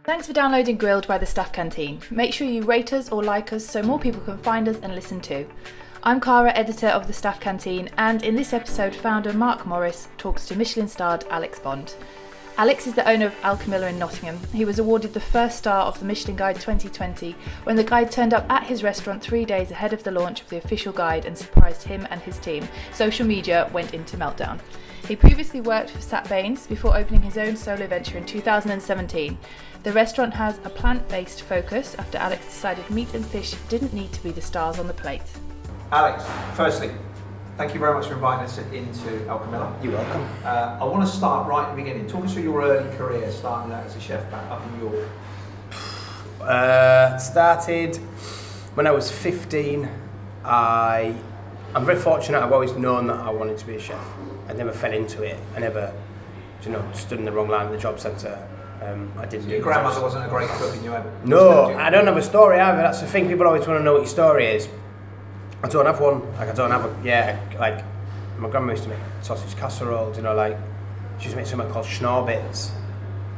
Thanks for downloading Grilled by the Staff Canteen. Make sure you rate us or like us so more people can find us and listen too. I'm Cara, editor of the Staff Canteen, and in this episode, founder Mark Morris talks to Michelin-starred Alex Bond. Alex is the owner of Alchemilla in Nottingham. He was awarded the first star of the Michelin Guide 2020 when the guide turned up at his restaurant 3 days ahead of the launch of the official guide and surprised him and his team. Social media went into meltdown. He previously worked for Sat Bains before opening his own solo venture in 2017. The restaurant has a plant-based focus after Alex decided meat and fish didn't need to be the stars on the plate. Alex, firstly, thank you very much for inviting us into Alchemilla. You're welcome. I want to start right at the beginning. Talk us through your early career, starting out as a chef back up in York. Started when I was 15. I'm very fortunate. I've always known that I wanted to be a chef. I never fell into it. I never, stood in the wrong line at the job centre. I didn't do. Your grandmother wasn't a great cook, and you had. No, I don't have a story either. That's the thing. People always want to know what your story is. I don't have one. My grandma used to make sausage casseroles. She used to make something called schnorbits,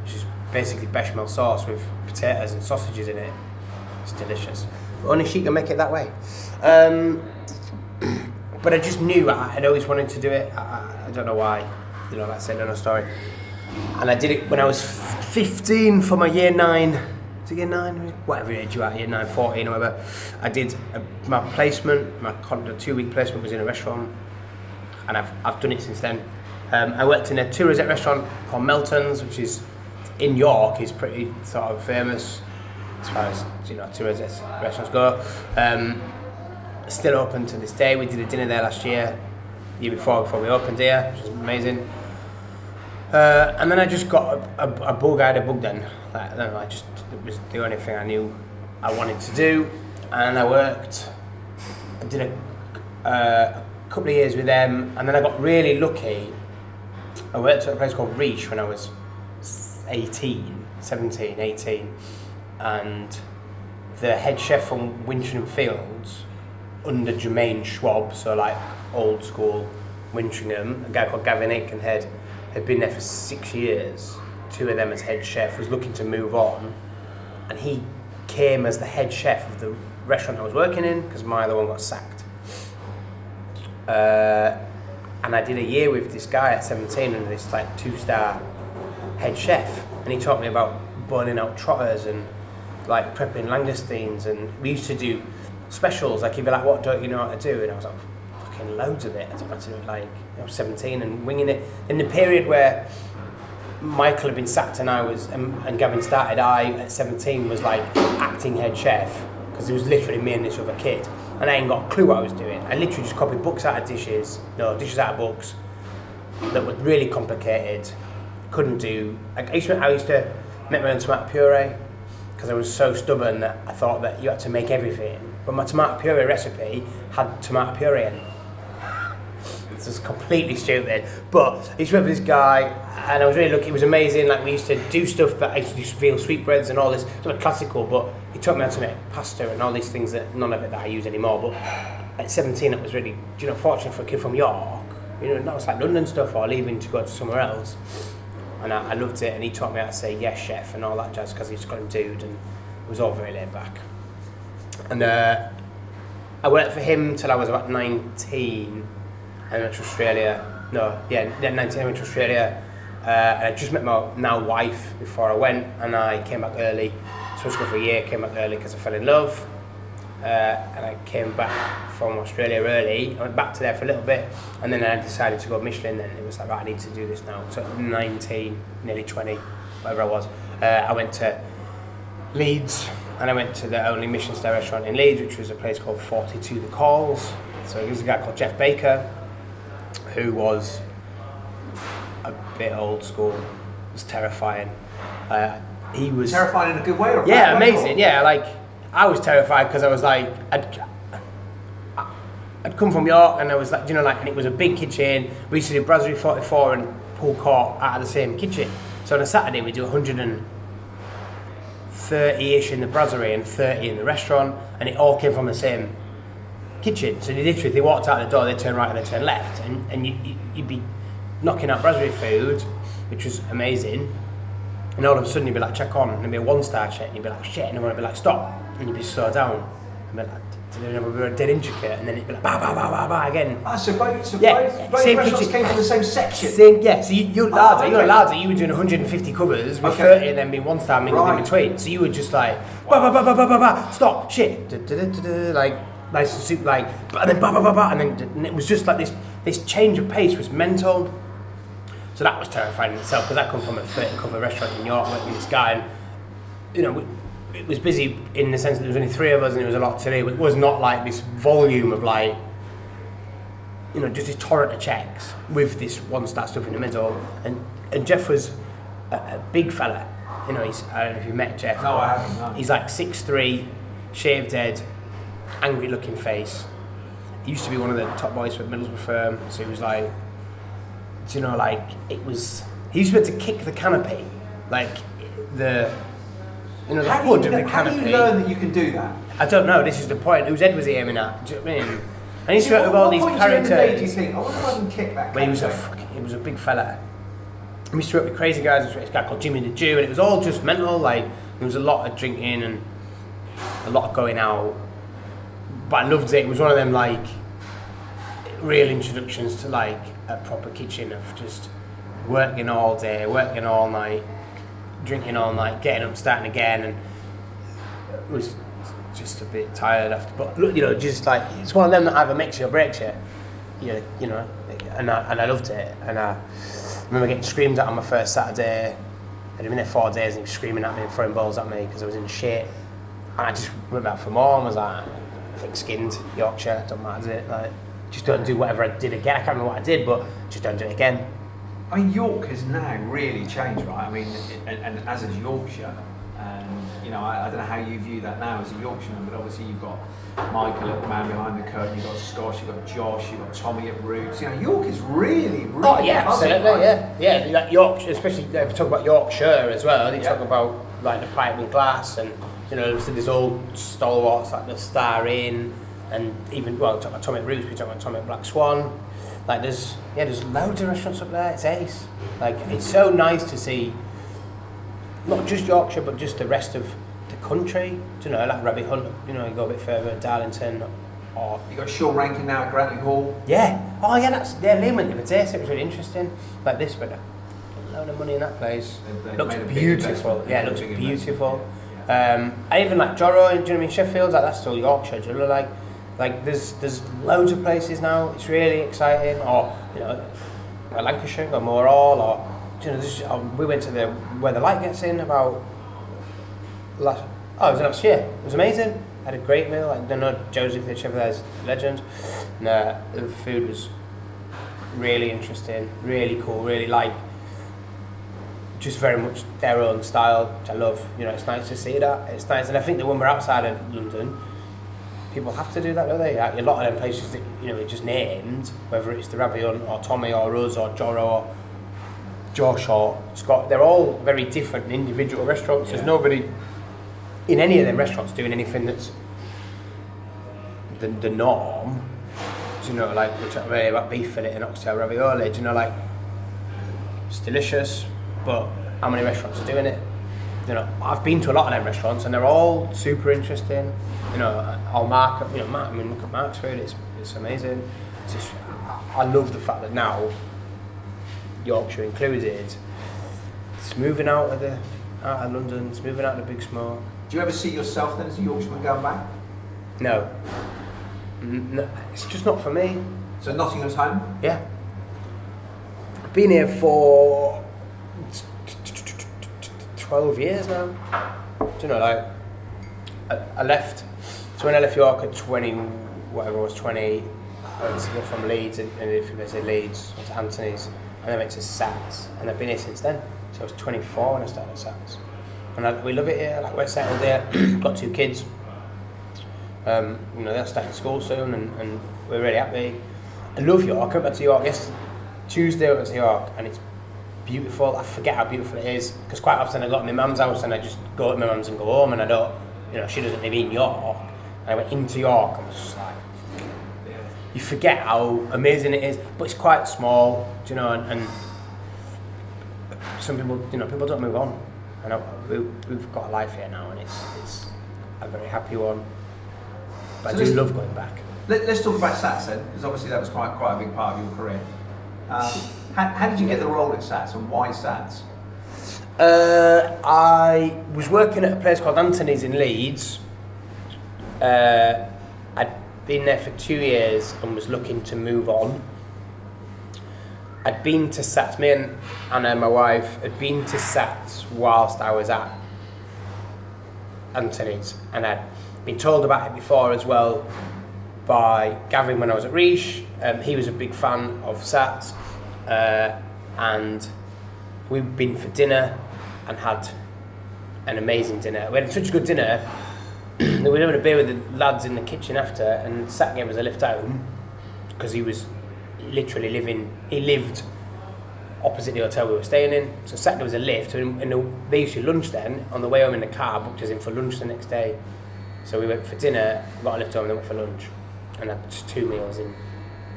which is basically bechamel sauce with potatoes and sausages in it. It's delicious. But only she can make it that way. But I just knew I'd always wanted to do it. I don't know why. That's it, no story. And I did it when I was 15 for my year 9. Is it year 9? Whatever age you are, year 9, 14 or whatever. I did my placement, my 2-week placement was in a restaurant. And I've done it since then. I worked in a two rosette restaurant called Melton's, which is in York, is pretty sort of famous as far as two rosette restaurants go. Still open to this day. We did a dinner there last year before we opened here, which was amazing. And then I just got a bug. I had a bug then. It was the only thing I knew I wanted to do, and I did a couple of years with them, and then I got really lucky. I worked at a place called Riche when I was 17, 18, and the head chef from Winching Fields under Jermaine Schwab, so like old school Wintringham, a guy called Gavin Aikenhead, had been there for 6 years, 2 of them as head chef, was looking to move on, and he came as the head chef of the restaurant I was working in, because my other one got sacked. And I did a year with this guy at 17 under this 2-star head chef, and he taught me about boiling out trotters and prepping langoustines, and we used to do specials, he'd be like, what don't you know how to do? And I was like, fucking loads of it. I don't know how to do it, I was 17 and winging it. In the period where Michael had been sacked and Gavin started, I at 17 was acting head chef, because it was literally me and this other kid, and I ain't got a clue what I was doing. I literally just copied books out of dishes out of books that were really complicated, couldn't do. I used to make my own tomato puree, because I was so stubborn that I thought that you had to make everything. But my tomato puree recipe had tomato puree in it. It's just completely stupid. But I used to work with this guy, and I was really lucky. It was amazing. We used to do stuff that I used to do veal sweetbreads and all this, sort of classical. But he taught me how to make pasta and all these things that none of it that I use anymore. But at 17, it was really, fortunate for a kid from York. Not like London stuff or leaving to go to somewhere else. And I loved it. And he taught me how to say yes, chef, and all that jazz, because he's got a dude, and it was all very laid back. And I worked for him till I was about 19. I went to Australia. 19. I went to Australia. And I just met my now wife before I went, and I came back early. Supposed to go for a year, came back early because I fell in love. And I came back from Australia early. I went back to there for a little bit, and then I decided to go Michelin. Then it was right, I need to do this now. So 19, nearly 20, whatever I was. I went to Leeds, and I went to the only Michelin-starred restaurant in Leeds, which was a place called 42 The Calls. So there was a guy called Jeff Baker, who was a bit old school. It was terrifying. He was terrifying in a good way, or yeah, amazing. Yeah, I was terrified because I was I'd come from York, and I was and it was a big kitchen. We used to do Brasserie 44 and Pool Court out of the same kitchen. So on a Saturday we do 130-ish in the brasserie and 30 in the restaurant, and it all came from the same kitchen. So they walked out the door, they turn right and they turn left, and you'd be knocking out raspberry food, which was amazing. And all of a sudden you'd be like, check on, and it'd be a 1-star check, and you'd be like, shit, and then I'd be like, stop, and you'd be slow down, and be like, we were dead intricate, and then it'd be like, bah, bah, bah, bah, bah, again. So both same restaurants kitchen. came from the same section? So you're larger, you're larger, you were doing 150 covers, with 30 and then being 1-star mingled in between, so you were just like, bah, bah, bah, bah, bah, bah, bah, stop, shit, like, nice and super, like, and then bah, bah, bah, bah, and it was just like this change of pace was mental. So that was terrifying in itself, because I come from a 30-cover restaurant in York working with this guy, and you know, it was busy in the sense that there was only 3 of us and it was a lot to do, but it was not like this volume of like, you know, just this torrent of checks with this 1-star stuff in the middle. And Jeff was a big fella, you know, I don't know if you've met Jeff. No, I haven't, no. He's like 6'3", shaved head, angry looking face. He used to be one of the top boys for Middlesbrough firm, so he was like, you know, like, it was, he used to be able to kick the canopy, like the, you know, the hood of the canopy. How do you learn that you can do that? I don't know, this is the point. Whose head was he aiming at? Do you know what I mean? And he used to work with all these characters. Do you think, I wonder if I can kick that? But he was a big fella. We used to work with crazy guys. There was this guy called Jimmy the Jew, and it was all just mental. Like, there was a lot of drinking and a lot of going out. But I loved it. It was one of them, like, real introductions to, like, a proper kitchen of just working all day, working all night, drinking all night, getting up, starting again, and it was just a bit tired after. But you know, just like, it's one of them that either makes you or breaks you. You know, and I loved it. And I remember getting screamed at on my first Saturday. I'd been there 4 days, and he was screaming at me and throwing balls at me because I was in shit. And I just went back for more and was like, thick-skinned Yorkshire, don't matter, does it? Like, just don't do whatever I did again. I can't remember what I did, but just don't do it again. I mean, York has now really changed, right? I mean, and as is Yorkshire, you know, I don't know how you view that now as a Yorkshireman, but obviously you've got Michael at the man behind the curtain, you've got Scott, you've got Josh, you've got Tommy at Roots. You know, York is really, really oh yeah, buzzing, absolutely, right? yeah. Like York, especially if you talk about Yorkshire as well. They talk about like the pipe and glass, and you know, there's old stalwarts like the Star Inn, and even talk about Tommy at Roots, we talk about Tommy at Black Swan. Like there's loads of restaurants up there. It's ace. Like it's so nice to see, not just Yorkshire, but just the rest of the country. Do you know, like Rabbit Hunt. You know, you go a bit further, Darlington, or you got Sean Rankin now at Grantley Hall. Yeah. Oh yeah, Liam went the other day, so it was really interesting. Like this, but a load of money in that place. They looks made a big beautiful. investment. Yeah, it looks beautiful. Yeah. I even like Joro, do you know what I mean? Sheffield, like that's still Yorkshire. Do you know, like there's loads of places now. It's really exciting. Or you know, Lancashire, or Moorall, or you know, we went to where the light gets in about it was last year. It was amazing. Had a great meal. I know Joseph, the chef there's a legend. And the food was really interesting, really cool, really like just very much their own style, which I love. You know, it's nice to see that. It's nice, and I think that when we're outside of London, people have to do that, don't they? Like, a lot of them places that, you know, we just named, whether it's the Rabbit Hunt or Tommy or us or Joro or Josh or Scott, they're all very different and individual restaurants. Yeah. There's nobody in any of them restaurants doing anything that's the norm. Do you know, like we talk really about beef fillet and oxtail ravioli. Do you know, like it's delicious, but how many restaurants are doing it? You know, I've been to a lot of them restaurants and they're all super interesting. You know, I'll mark, you know, I mean, look at Mark's food, it's amazing. It's just, I love the fact that now, Yorkshire included, it's moving out of London, it's moving out of the big smoke. Do you ever see yourself then as a Yorkshireman going back? No. No, it's just not for me. So Nottingham's home? Yeah. I've been here for 12 years now. Do you know, like, I left, so when I left York at 20, whatever it was, 20, I went to go from Leeds, and if you say Leeds, went to Anthony's, and then went to Sat's, and I've been here since then. So I was 24 when I started Sat's. And we love it here, like we're settled here, got 2 kids. You know, they're starting school soon, and we're really happy. I love York. I went back to York yesterday, Tuesday I went to York, and it's beautiful. I forget how beautiful it is, because quite often I go to my mum's house and I just go to my mum's and go home, and I don't, you know, she doesn't live in York. And I went into York and was just like, you forget how amazing it is. But it's quite small, do you know, and some people, you know, people don't move on. And we've got a life here now, and it's a very happy one. But so I do love going back. Let's talk about Sats then, because obviously that was quite a big part of your career. How did you get the role at Sats, and why Sats? I was working at a place called Anthony's in Leeds. I'd been there for 2 years and was looking to move on. I'd been to Sats, me and Anna, my wife, had been to Sats whilst I was at Anthony's, and I'd been told about it before as well by Gavin when I was at Riche. He was a big fan of Sats, and we'd been for dinner and had an amazing dinner. We had such a good dinner that we were having a beer with the lads in the kitchen after, and Sat gave us a lift home because he was literally he lived opposite the hotel we were staying in. So Sat gave us a lift, and they used to lunch then. On the way home in the car, booked us in for lunch the next day. So we went for dinner, got a lift home, and then went for lunch, and had 2 meals in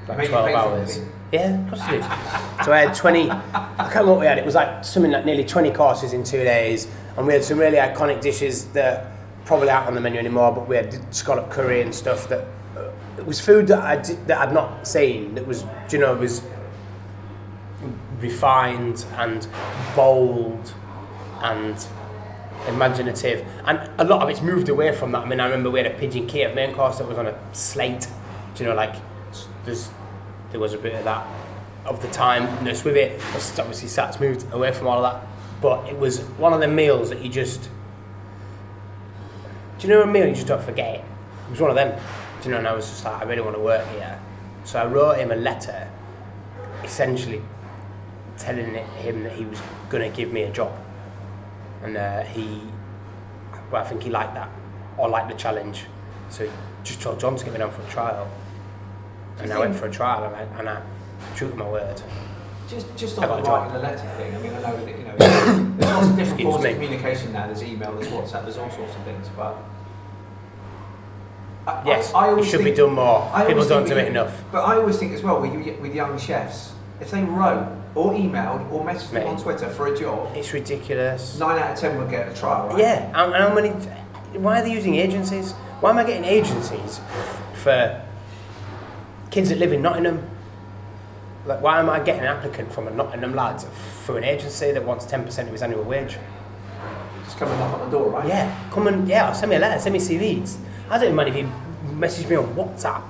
like 12 hours. Yeah, of course it did. So I had 20, I can't remember what we had, it was like something like nearly 20 courses in 2 days, and we had some really iconic dishes that probably aren't on the menu anymore, but we had scallop curry and stuff that, it was food that I'd not seen, that was, you know, was refined and bold and imaginative, and a lot of it's moved away from that. I mean, I remember we had a pigeon Kiev main course that was on a slate, you know, like there was a bit of that of the timeness with it. Obviously Sat's moved away from all of that, but it was one of the meals that you just, do you know a meal you just don't forget? It was one of them, do you know, and I was just like, I really want to work here. So I wrote him a letter essentially telling him that he was going to give me a job. And I think he liked that, or liked the challenge. So he just told John to get me down for a trial. And I went for a trial, and I true to my word. Just on the writing the letter thing, I mean, I know that, you know, there's lots of different forms of communication now. There's email, there's WhatsApp, there's all sorts of things, but I always it should think, be done more. People don't do it enough. But I always think as well, with young chefs, if they wrote or emailed or messaged them on Twitter for a job, it's ridiculous. 9 out of 10 would get a trial, right? Yeah, and how many? Why are they using agencies? Why am I getting agencies for kids that live in Nottingham? Like, why am I getting an applicant from a Nottingham lad through an agency that wants 10% of his annual wage? Just come and knock on the door, right? Yeah, come and send me a letter, send me CVs. I don't mind if you message me on WhatsApp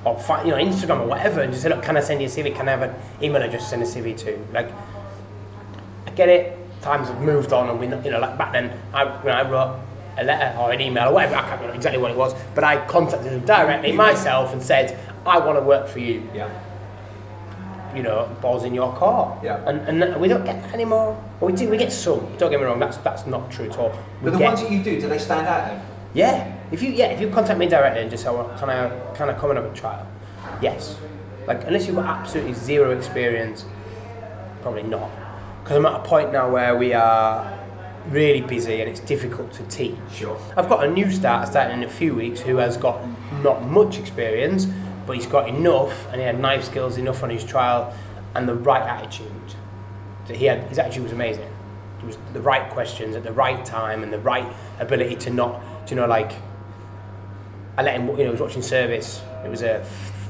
or Instagram or whatever, and just say, look, can I send you a CV? Can I have an email address to send a CV to? Like, I get it. Times have moved on, and we, like back then, I wrote a letter or an email or whatever. I can't remember exactly what it was, but I contacted them directly myself and said, I want to work for you. Yeah. You know, balls in your court. Yeah. And we don't get that anymore. Well, we get some. Don't get me wrong. That's not true at all. But the ones that you do they stand out then? Yeah. If you contact me directly and just say, well, can I come and have a trial? Yes. Like, unless you've got absolutely zero experience, probably not. Because I'm at a point now where we are really busy and it's difficult to teach. Sure. I've got a new starter starting in a few weeks who has got not much experience, but he's got enough, and he had knife skills enough on his trial and the right attitude. So his attitude was amazing. It was the right questions at the right time and the right ability to not, I let him, he was watching service. It was a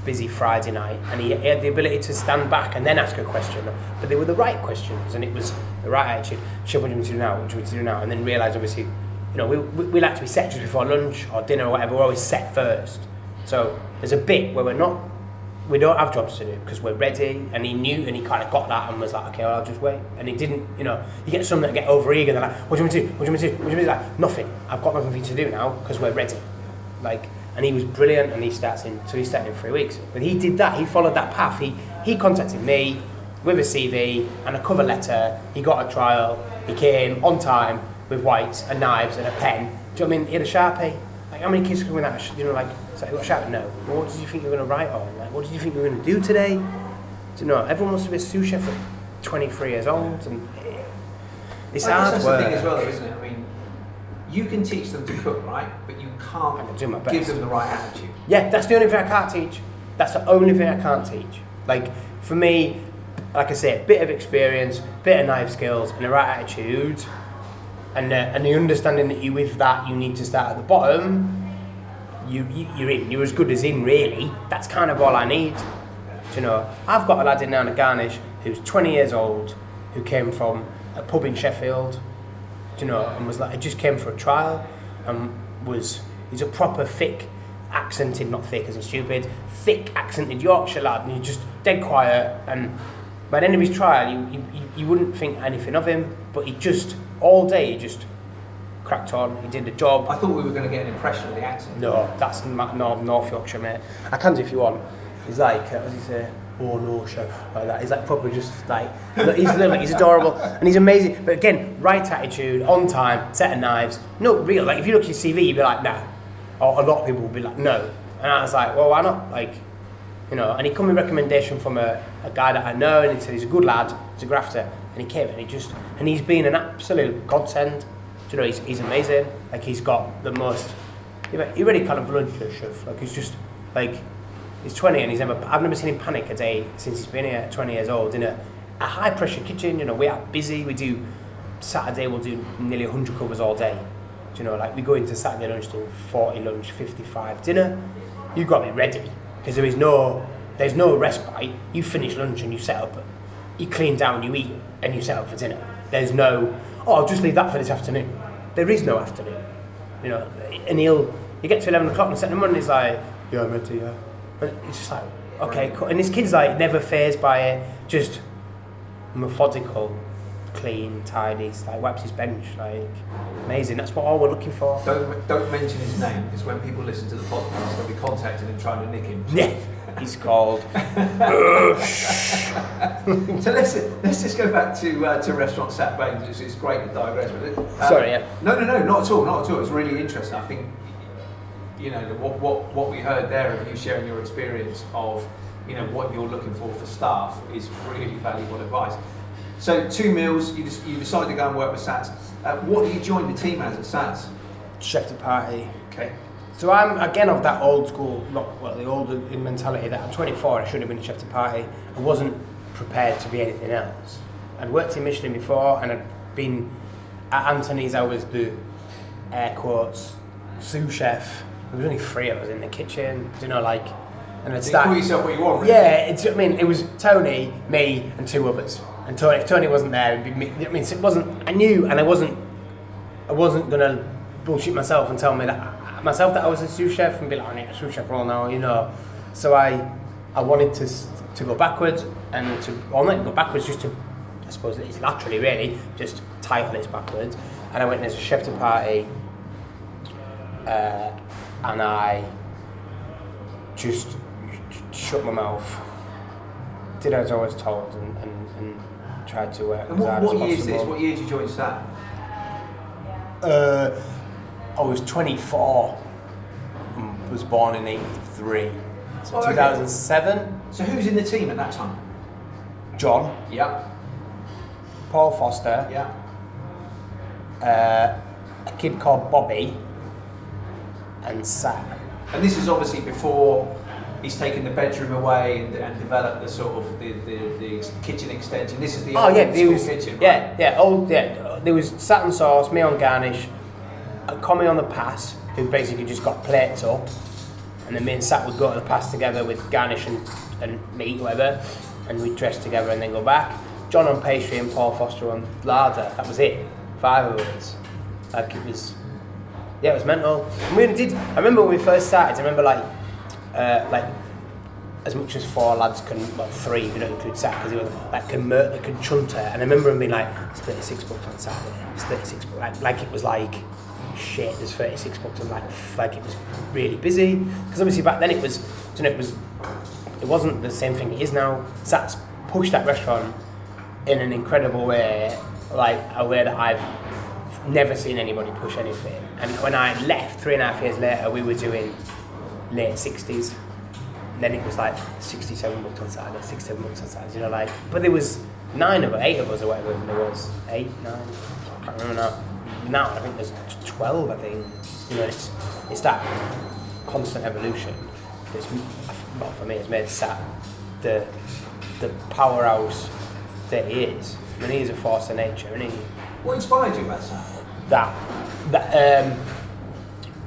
busy Friday night, and he had the ability to stand back and then ask a question, but they were the right questions, and it was the right attitude. What do you want to do now? What do you want to do now? And then realise, obviously, we like to be set just before lunch or dinner or whatever. We're always set first. So there's a bit where we don't have jobs to do because we're ready, and he knew, and he kind of got that and was like, okay, well, I'll just wait. And he didn't, you get some that get over eager, they're like, what do you want to do? What do you want to do? What do you want to do? Like, nothing. I've got nothing for you to do now because we're ready. Like, and he was brilliant, and he started in 3 weeks. But he did that, he followed that path. He contacted me with a CV and a cover letter. He got a trial. He came on time with whites and knives and a pen. Do you know what I mean? He had a Sharpie. Like, how many kids come with that? So you got a Sharpie? No. Well, what did you think you were going to write on? Like, what did you think you were going to do today? Everyone wants to be a sous chef at 23 years old, and it's hard work. That's the thing as well, though, isn't it? I mean, you can teach them to cook, right? But you can't give them the right attitude. Yeah, that's the only thing I can't teach. That's the only thing I can't teach. Like, for me, like I say, a bit of experience, bit of knife skills, and the right attitude, and the understanding that you, with that, you need to start at the bottom. You're in. You're as good as in, really. That's kind of all I need. Do you know? I've got a lad in now on a garnish who's 20 years old, who came from a pub in Sheffield, do you know, and was like, just came for a trial, and he's a proper thick accented, not thick as in stupid, thick accented Yorkshire lad, and he's just dead quiet, and by the end of his trial, you wouldn't think anything of him, but he just, all day, he just cracked on, he did the job. I thought we were going to get an impression of the accent. No, that's North Yorkshire, mate. I can do if you want. He's like, what does he say? Oh no, chef, like that. He's like proper just like, look, he's little, he's adorable, and he's amazing. But again, right attitude, on time, set of knives, no real. Like if you look at his CV, you'd be like, nah. Or a lot of people would be like, no. And I was like, well, why not? Like, you know. And he come with a recommendation from a guy that I know, and he said he's a good lad, he's a grafter, and he came and he's been an absolute godsend. Do you know, he's amazing. Like he's got the most. He really kind of volunteer chef. Like he's just like. He's 20 and I've never seen him panic a day since he's been here at 20 years old in a high pressure kitchen. You know, we are busy. We do, Saturday we'll do nearly 100 covers all day. Do you know, like we go into Saturday lunch, do 40 lunch, 55 dinner. You've got to be ready because there's no respite. You finish lunch and you set up, you clean down, you eat and you set up for dinner. There's no, I'll just leave that for this afternoon. There is no afternoon. You know, and you get to 11 o'clock on Saturday morning, he's like, yeah, I'm ready, yeah. But it's just like, okay, cool. And this kid's like never fazed by it, just methodical, clean, tidy, he's like wipes his bench, like amazing. That's what all we're looking for. Don't mention his name, because when people listen to the podcast, they'll be contacting him trying to nick him. Yeah, he's called. So let's just go back to restaurant Sat Bains. It's great to digress with it. Sorry, yeah. No, not at all. It's really interesting. I think. You know, what we heard there of you sharing your experience of, you know, what you're looking for staff is really valuable advice. So 2 meals, you decided to go and work with Sats. What do you join the team as at Sats? Chef de partie. Okay. So I'm again of that old school, the older mentality that I'm 24, I should have been a chef de partie. I wasn't prepared to be anything else. I'd worked in Michelin before and I'd been at Anthony's, I was the air quotes sous chef. There was only 3 of us in the kitchen, you know, like, and I'd start. You call yourself what you want, really? Yeah, it was Tony, me, and 2 others. And if Tony wasn't there, it'd be me. I mean, it wasn't. I knew, and I wasn't gonna bullshit myself and tell that I was a sous chef and be like, I need a sous chef role now, you know. So I wanted to go backwards and not go backwards, just to, I suppose it's laterally really, just title it's backwards. And I went as a chef de partie. And I just shut my mouth, did as I was told, and tried to work as hard as possible. What year is this? What year did you join Sat? I was 24, and was born in 83, so 2007. Okay. So who's in the team at that time? John. Yeah. Paul Foster. Yeah. A kid called Bobby. And Sat. And this is obviously before he's taken the bedroom away and developed the sort of the kitchen extension. This is the old kitchen, right? Yeah. There was Sat and sauce, me on garnish, Commy on the pass, who basically just got plates up, and then me and Sat would go to the pass together with garnish and meat, whatever, and we'd dress together and then go back. John on pastry and Paul Foster on larder. That was it. 5 of us. Like it was. Yeah, it was mental. And we did. I remember when we first started. I remember like as much as 4 lads can, well 3 if you don't include Sat, because he was like can chunter. And I remember him being like, "It's 36 books on Saturday. It's 36 books." Like it was like shit. There's 36 books, and like it was really busy. Because obviously back then it was, you know, it wasn't the same thing it is now. Sat's pushed that restaurant in an incredible way, like a way that I've never seen anybody push anything. And when I left 3.5 years later, we were doing late 60s. And then it was like 67 books on Saturday, 67 books on Saturday, you know, like. But there was 8 of us or whatever there was. 8, 9, I can't remember now. I think there's 12, I think. You know, it's that constant evolution. well, for me, has made Sat the powerhouse that he is. I mean, he's a force of nature, and What inspired you about Sat?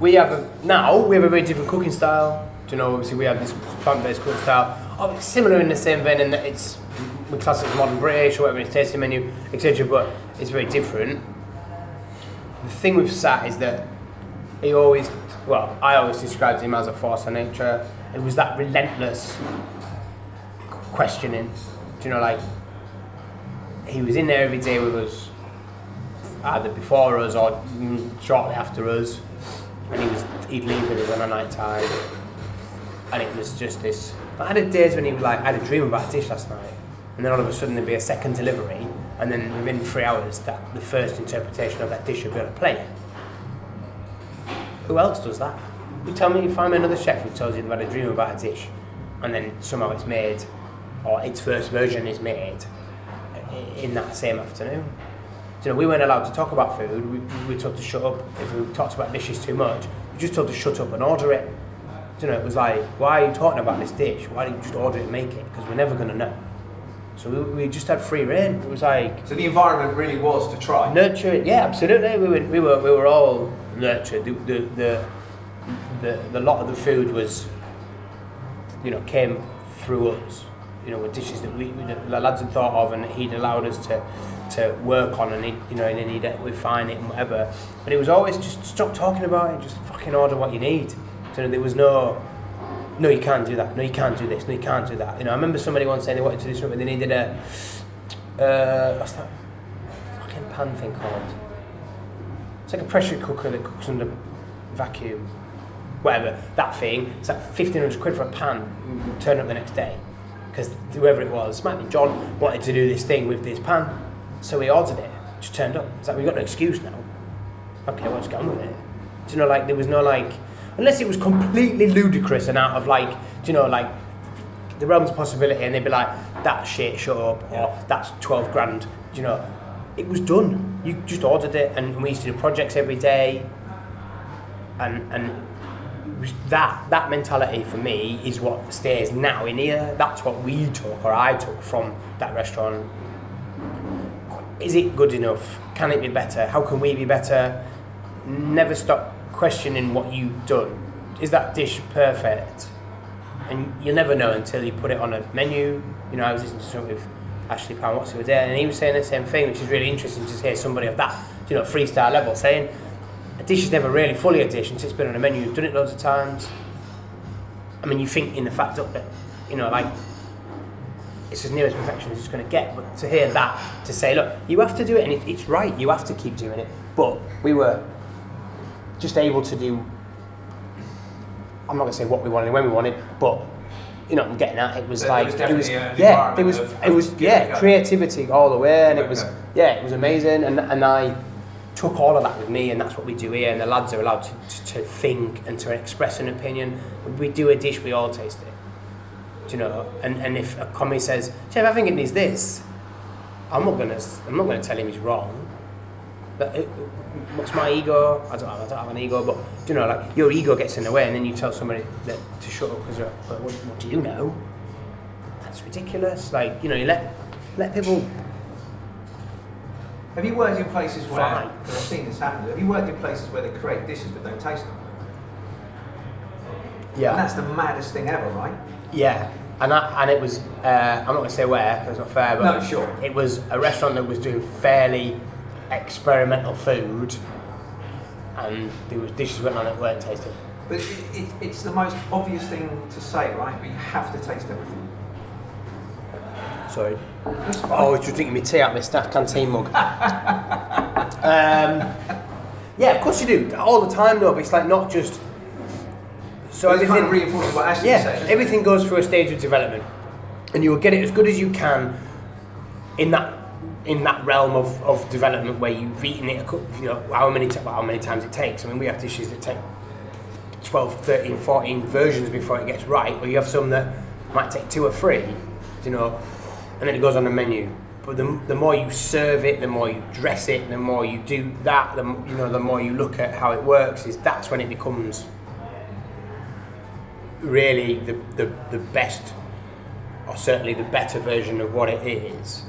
We have a very different cooking style. Do you know? Obviously, we have this plant-based cooking style. Oh, it's similar in the same vein in that we class it as modern British or whatever, it's tasting menu, etc. But it's very different. The thing with Sat is that I always described him as a force of nature. It was that relentless questioning. Do you know, like, he was in there every day with us, either before us or shortly after us, and he'd leave with us on a night time, and it was just this. I had days when he was like, I had a dream about a dish last night, and then all of a sudden there'd be a second delivery, and then within 3 hours the first interpretation of that dish would be on a plate. Who else does that? You find me another chef who tells you they've had a dream about a dish, and then somehow it's made, or its first version is made in that same afternoon. You know, we weren't allowed to talk about food. We were told to shut up. If we talked about dishes too much, we were just told to shut up and order it. You know, it was like, why are you talking about this dish? Why don't you just order it and make it? Because we're never going to know. So we just had free reign. It was like, so the environment really was to try. Nurture it, yeah, absolutely. We were all nurtured. The lot of the food was, you know, came through us. You know, with dishes that the lads had thought of, and he'd allowed us to work on, and he'd refine it and whatever. But it was always just stop talking about it, just fucking order what you need. So there was no, you can't do that, no, you can't do this, no, you can't do that. You know, I remember somebody once saying they wanted to do something, they needed what's that fucking pan thing called? It's like a pressure cooker that cooks under vacuum, whatever, that thing. It's like 1,500 quid for a pan, turn up the next day. Because whoever it was, might be John, wanted to do this thing with this pan. So we ordered it, just turned up. It's like, we've got no excuse now. Okay, well, let's get on with it. Do you know, like, there was no, like, unless it was completely ludicrous and out of, like, do you know, like, the realms of possibility, and they'd be like, that shit, shut up, or that's 12 grand, do you know. It was done. You just ordered it, and we used to do projects every day. And that mentality for me is what stays now in here. That's what we took, or I took from that restaurant. Is it good enough? Can it be better? How can we be better? Never stop questioning what you've done. Is that dish perfect? And you'll never know until you put it on a menu. You know, I was listening to something with Ashley Palm the other day, and he was saying the same thing, which is really interesting to hear somebody of that, you know, 3-star level saying a dish is never really fully a dish until it's been on a menu. You've done it loads of times. I mean, you think in the fact that, you know, like, it's as near as perfection as it's going to get. But to hear that, to say, look, you have to do it, and it's right, you have to keep doing it. But we were just able to do, I'm not going to say what we wanted and when we wanted, but, you know, I'm getting at it was creativity all the way, and it was amazing, and I took all of that with me, and that's what we do here, and the lads are allowed to think and to express an opinion. We do a dish, we all taste it. Do you know? And if a commie says, Chef, I think it needs this, I'm not gonna tell him he's wrong. But what's my ego? I don't have an ego, but do you know, like, your ego gets in the way, and then you tell somebody that to shut up because what do you know? That's ridiculous. Like, you know, you let people. Have you worked in places where, because I've seen this happen, have you worked in places where they create dishes but don't taste them? Yeah. And that's the maddest thing ever, right? Yeah. And it was, I'm not going to say where, because it's not fair, but no, sure. It was a restaurant that was doing fairly experimental food, and there was dishes went on that weren't tasted. But it's the most obvious thing to say, right? But you have to taste everything. Sorry. Oh, you're drinking me tea out of my staff canteen mug. Yeah, of course you do. All the time, though. But it's like not just. So everything kind of reinforces what Ashley said. Everything goes through a stage of development, and you will get it as good as you can in that realm of development where you've eaten it. You know how many times it takes. I mean, we have dishes that take 12, 13, 14 versions before it gets right, or you have some that might take 2 or 3. You know. And then it goes on the menu. But the more you serve it, the more you dress it, the more you do that, the more you look at how it works. That's when it becomes really the best, or certainly the better version of what it is,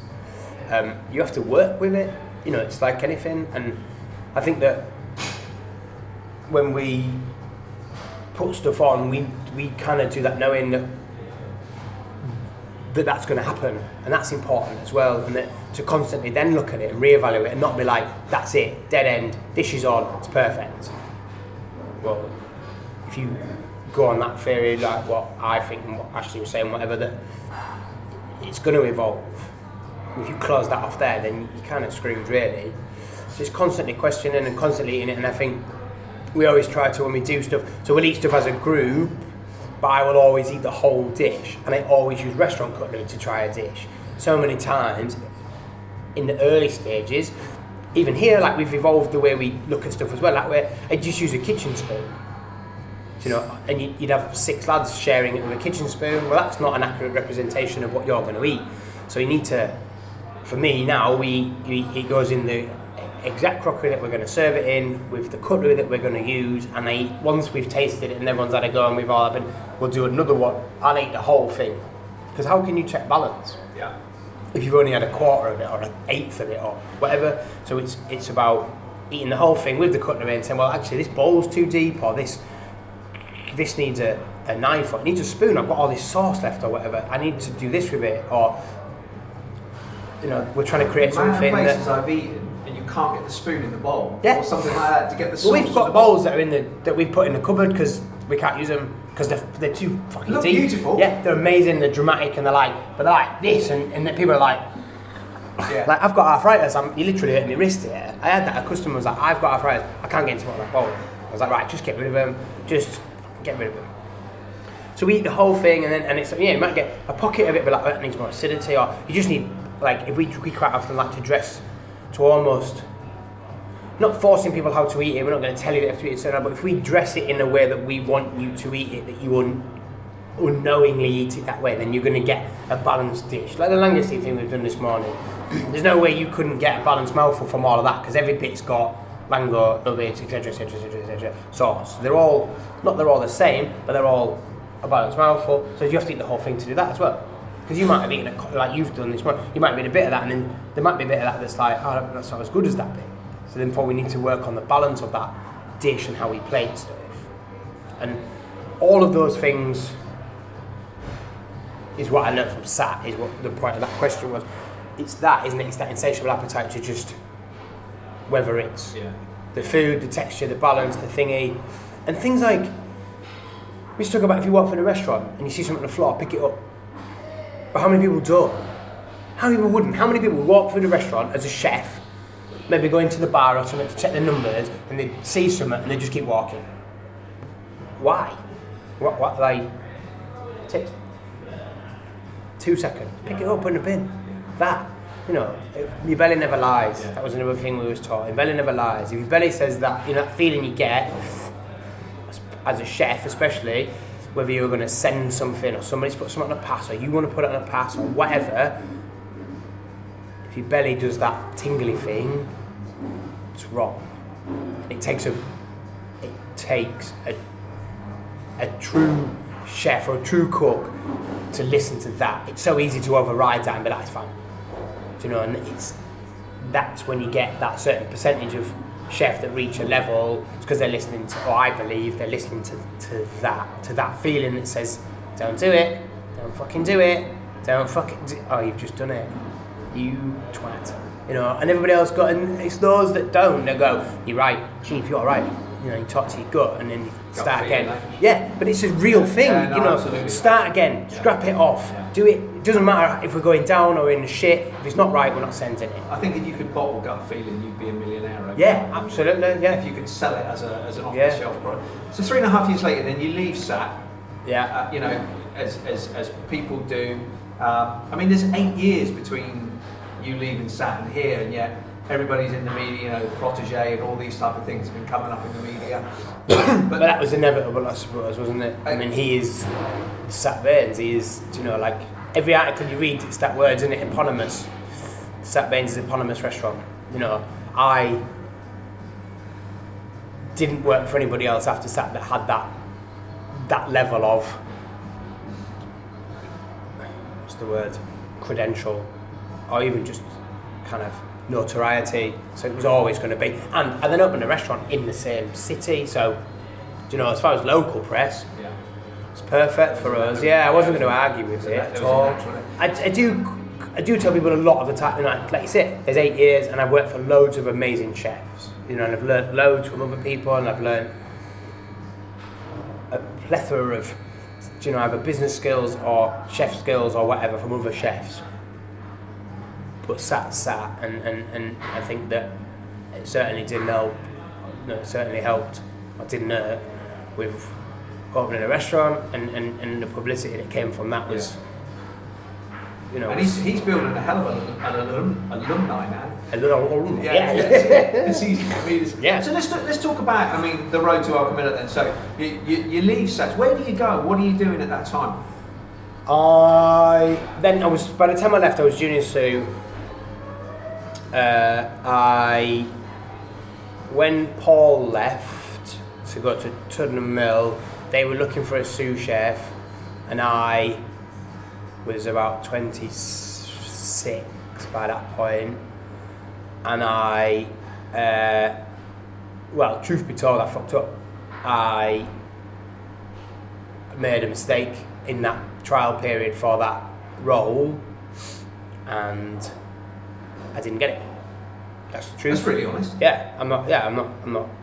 you have to work with it. You know, it's like anything, and I think that when we put stuff on, we kind of do that knowing that that's going to happen, and that's important as well, and that to constantly then look at it and reevaluate and not be like, that's it, dead end, dish is on, it's perfect. Well, if you go on that theory, like what I think and what Ashley was saying, whatever, that it's going to evolve. If you close that off there, then you're kind of screwed, really. So it's constantly questioning and constantly eating it, and I think we always try to, when we do stuff, so we'll eat stuff as a group, but I will always eat the whole dish, and I always use restaurant cutlery to try a dish. So many times in the early stages, even here, like we've evolved the way we look at stuff as well. Like where I just use a kitchen spoon, you know, and you'd have 6 lads sharing it with a kitchen spoon. Well, that's not an accurate representation of what you're going to eat. So you need to, for me now, it goes in the exact crockery that we're going to serve it in, with the cutlery that we're going to use, and I eat, once we've tasted it and everyone's had a go and we've all been, we'll do another one. I'll eat the whole thing, because how can you check balance? Yeah. If you've only had a quarter of it or an eighth of it or whatever. So it's about eating the whole thing with the cutlery and saying, well, actually this bowl's too deep, or this needs a knife, or it needs a spoon, I've got all this sauce left or whatever, I need to do this with it. Or, you know, we're trying to create something places I've eaten and you can't get the spoon in the bowl, yeah, or something like that to get the sauce. Well, we've got bowls that are that we've put in the cupboard because we can't use them because they're too fucking Look deep. beautiful. Yeah, they're amazing, they're dramatic, and they're like this, and then people are like, yeah. Like I've got arthritis, you literally hurt my wrist here. I had that, a customer was like, I've got arthritis, I can't get into my bowl. I was like, right, just get rid of them, just get rid of them. So we eat the whole thing, and then it's, yeah, you might get a pocket of it, but like that needs more acidity, or you just need, like, if we quite often like to dress to almost, not forcing people how to eat it, we're not going to tell you that you have to eat it certain, but if we dress it in a way that we want you to eat it, that you unknowingly eat it that way, then you're going to get a balanced dish. Like the langoustine thing we've done this morning, there's no way you couldn't get a balanced mouthful from all of that, because every bit's got mango, little bits, etc, etc, etc, etc, sauce. They're all the same, but they're all a balanced mouthful, so you have to eat the whole thing to do that as well. Because you might have eaten, like you've done this morning, you might have eaten a bit of that, and then there might be a bit of that that's like, oh, that's not as good as that bit. So then probably we need to work on the balance of that dish and how we plate stuff. And all of those things is what I learned from Sat, is what the point of that question was. It's that, isn't it? It's that insatiable appetite to just, whether it's the food, the texture, the balance, the thingy, and things like, we used to talk about if you walk through a restaurant and you see something on the floor, pick it up. But how many people don't? How many people wouldn't? How many people would walk through the restaurant as a chef, maybe go into the bar or something to check the numbers, and they see something and they just keep walking? Why? What like, it takes 2 seconds, pick it up, put in the bin. That, you know, your belly never lies. That was another thing we was taught. Your belly never lies. If your belly says that, you know, that feeling you get as a chef, especially, whether you're going to send something or somebody's put something on a pass, or you want to put it on a pass, or whatever, if your belly does that tingly thing, it's wrong. It takes a true chef or a true cook to listen to that. It's so easy to override that and be like, it's fine. Do you know? And that's when you get that certain percentage of chef that reach a level. It's because they're listening to, or I believe they're listening to that feeling that says, don't do it, don't fucking do it, don't fucking do, oh, you've just done it, you twat. You know, and everybody else got, and it's those that don't, they go, you're right, Chief, you're right. You know, you talk to your gut and then you start again. Yeah, but it's a real thing, you know, absolutely. Start again, scrap it off, do it. It doesn't matter if we're going down or in the shit, if it's not right, we're not sending it. I think if you could bottle gut feeling, you'd be a millionaire. Right? Yeah, absolutely, yeah. If you could sell it as an off-the-shelf product. So 3.5 years later, then you leave Sat. Yeah. You know, as people do. I mean, there's 8 years between you leaving Sat and here, and yet everybody's in the media, you know, protege and all these type of things have been coming up in the media. but that was inevitable, I suppose, wasn't it? I mean, he is Sat Bains. He is, you know, like every article you read, it's that word, isn't it? Eponymous. Sat Bains is an eponymous restaurant. You know, I didn't work for anybody else after Sat that had that that level of, what's the word, credential, or even just kind of notoriety. So it was always going to be, and then opened a restaurant in the same city. So, you know, as far as local press, it's perfect for us. Yeah, I wasn't going to argue with it at all. I do tell people a lot of the time, you know, like you said, there's 8 years and I've worked for loads of amazing chefs, you know, and I've learned loads from other people, and I've learned a plethora of, you know, either business skills or chef skills or whatever from other chefs. But sat, and I think that it certainly didn't help, no, it certainly helped, or didn't hurt, with opening a restaurant and the publicity that came from that was, you know. And he's building a hell of an alumni now. It's easy for me to. Yeah. So let's talk about, I mean, the road to Alchemilla then. So you leave Sats. Where do you go? What are you doing at that time? By the time I left, I was junior sous. When Paul left to go to Nottingham Mill, they were looking for a sous chef, and I was about 26 by that point, and well, truth be told, I fucked up. I made a mistake in that trial period for that role, and I didn't get it. That's the truth. That's really honest. Yeah, I'm not.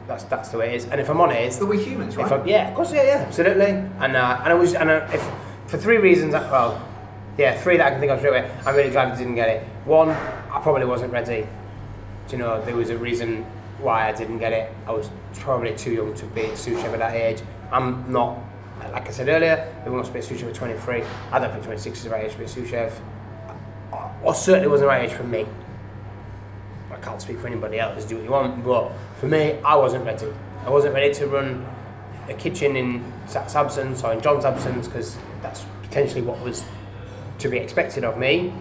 That's the way it is. And if I'm honest, but we're humans, right? Of course, yeah, absolutely. If for 3 reasons. Three that I can think of straight away. I'm really glad I didn't get it. One, I probably wasn't ready. You know, there was a reason why I didn't get it. I was probably too young to be a sous chef at that age. I'm not, like I said earlier, everyone wants to be a sous chef at 23. I don't think 26 is the right age to be a sous chef. Or certainly wasn't the right age for me. I can't speak for anybody else, do what you want, but for me, I wasn't ready. I wasn't ready to run a kitchen in Sat's absence or in John's absence, because that's potentially what was to be expected of me.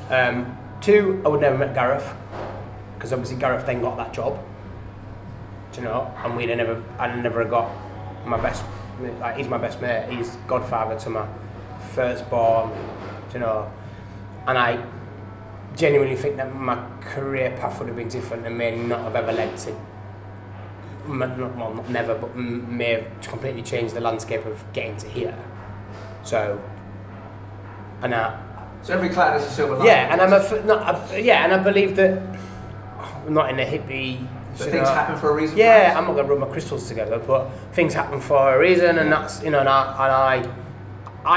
2, I would never met Gareth, because obviously Gareth then got that job, do you know, and I never got my best, like, he's my best mate, he's godfather to my firstborn, do you know, and I genuinely think that my career path would have been different and may not have ever led to, not never, but may have completely changed the landscape of getting to here. So every cloud has a silver lining. Yeah, and and I believe that I'm not in a hippie. So things happen for a reason. Yeah, perhaps? I'm not going to rub my crystals together, but things happen for a reason, and that's, you know, and I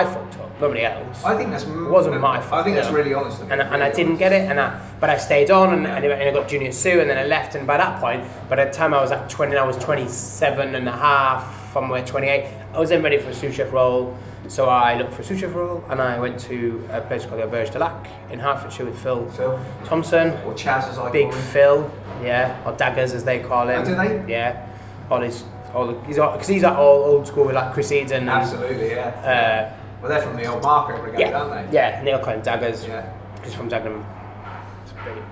fucked up. Nobody else. I think that's it wasn't my fault. I think that's really honest. And I didn't get it, but I stayed on, and I got junior sous, and then I left, and by that point, by the time I was at 20, I was 27 and a half, somewhere 28. I was then ready for a sous chef role. So I looked for a sous chef role, and I went to a place called the Auberge de Lac in Hertfordshire with Phil Thompson. Or Chaz, as I Big call him. Phil, yeah, or Daggers as they call him. Oh, do they? Yeah, because he's like all old school with like Chris Eden. Absolutely, yeah. Well, they're from the old market brigade, aren't they? Yeah, Neil call him Daggers. Yeah. He's from Dagenham.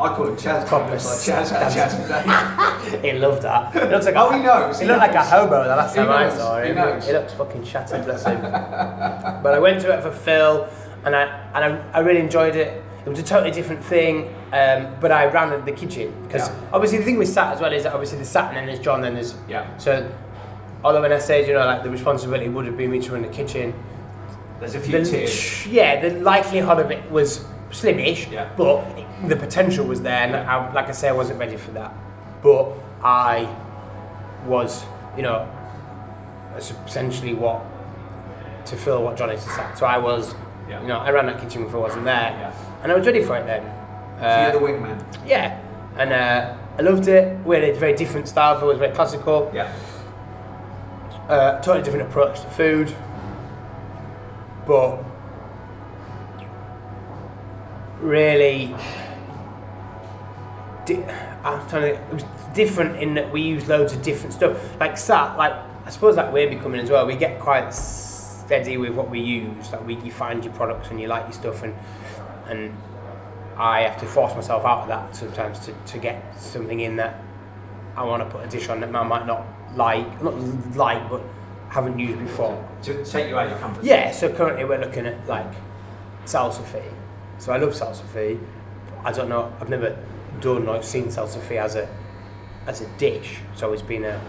I call him Chaz. Compass. Like Chaz. He loved that. He looks like He knows. He looked like a hobo the last time I saw him. He knows. He looks fucking shattered, bless him. But I went to it for Phil, and I really enjoyed it. It was a totally different thing, but I ran the kitchen, because obviously the thing with Sat as well is that obviously there's Sat and then there's John, then there's So although when I said, you know, like the responsibility would have been me to run the kitchen, there's a few tiers. Yeah, the likelihood of it was slimish, but the potential was there, and like I say, I wasn't ready for that. But I was, you know, essentially to fill what Johnny said. So I was, you know, I ran that kitchen before I wasn't there, and I was ready for it then. So you're the wingman. Yeah, and I loved it. We had a very different style. It was very classical. Yeah. Totally different approach to food, but really, it was different in that we use loads of different stuff. Like Sat, like I suppose that we're becoming as well. We get quite steady with what we use. Like you find your products and you like your stuff, and I have to force myself out of that sometimes to get something in that I want to put a dish on that I might not like, but haven't used before. To take you out of your comfort zone. Yeah, so currently we're looking at like salsify. So I love salsify. I don't know, I've never done or seen salsify as a dish. It's always been a,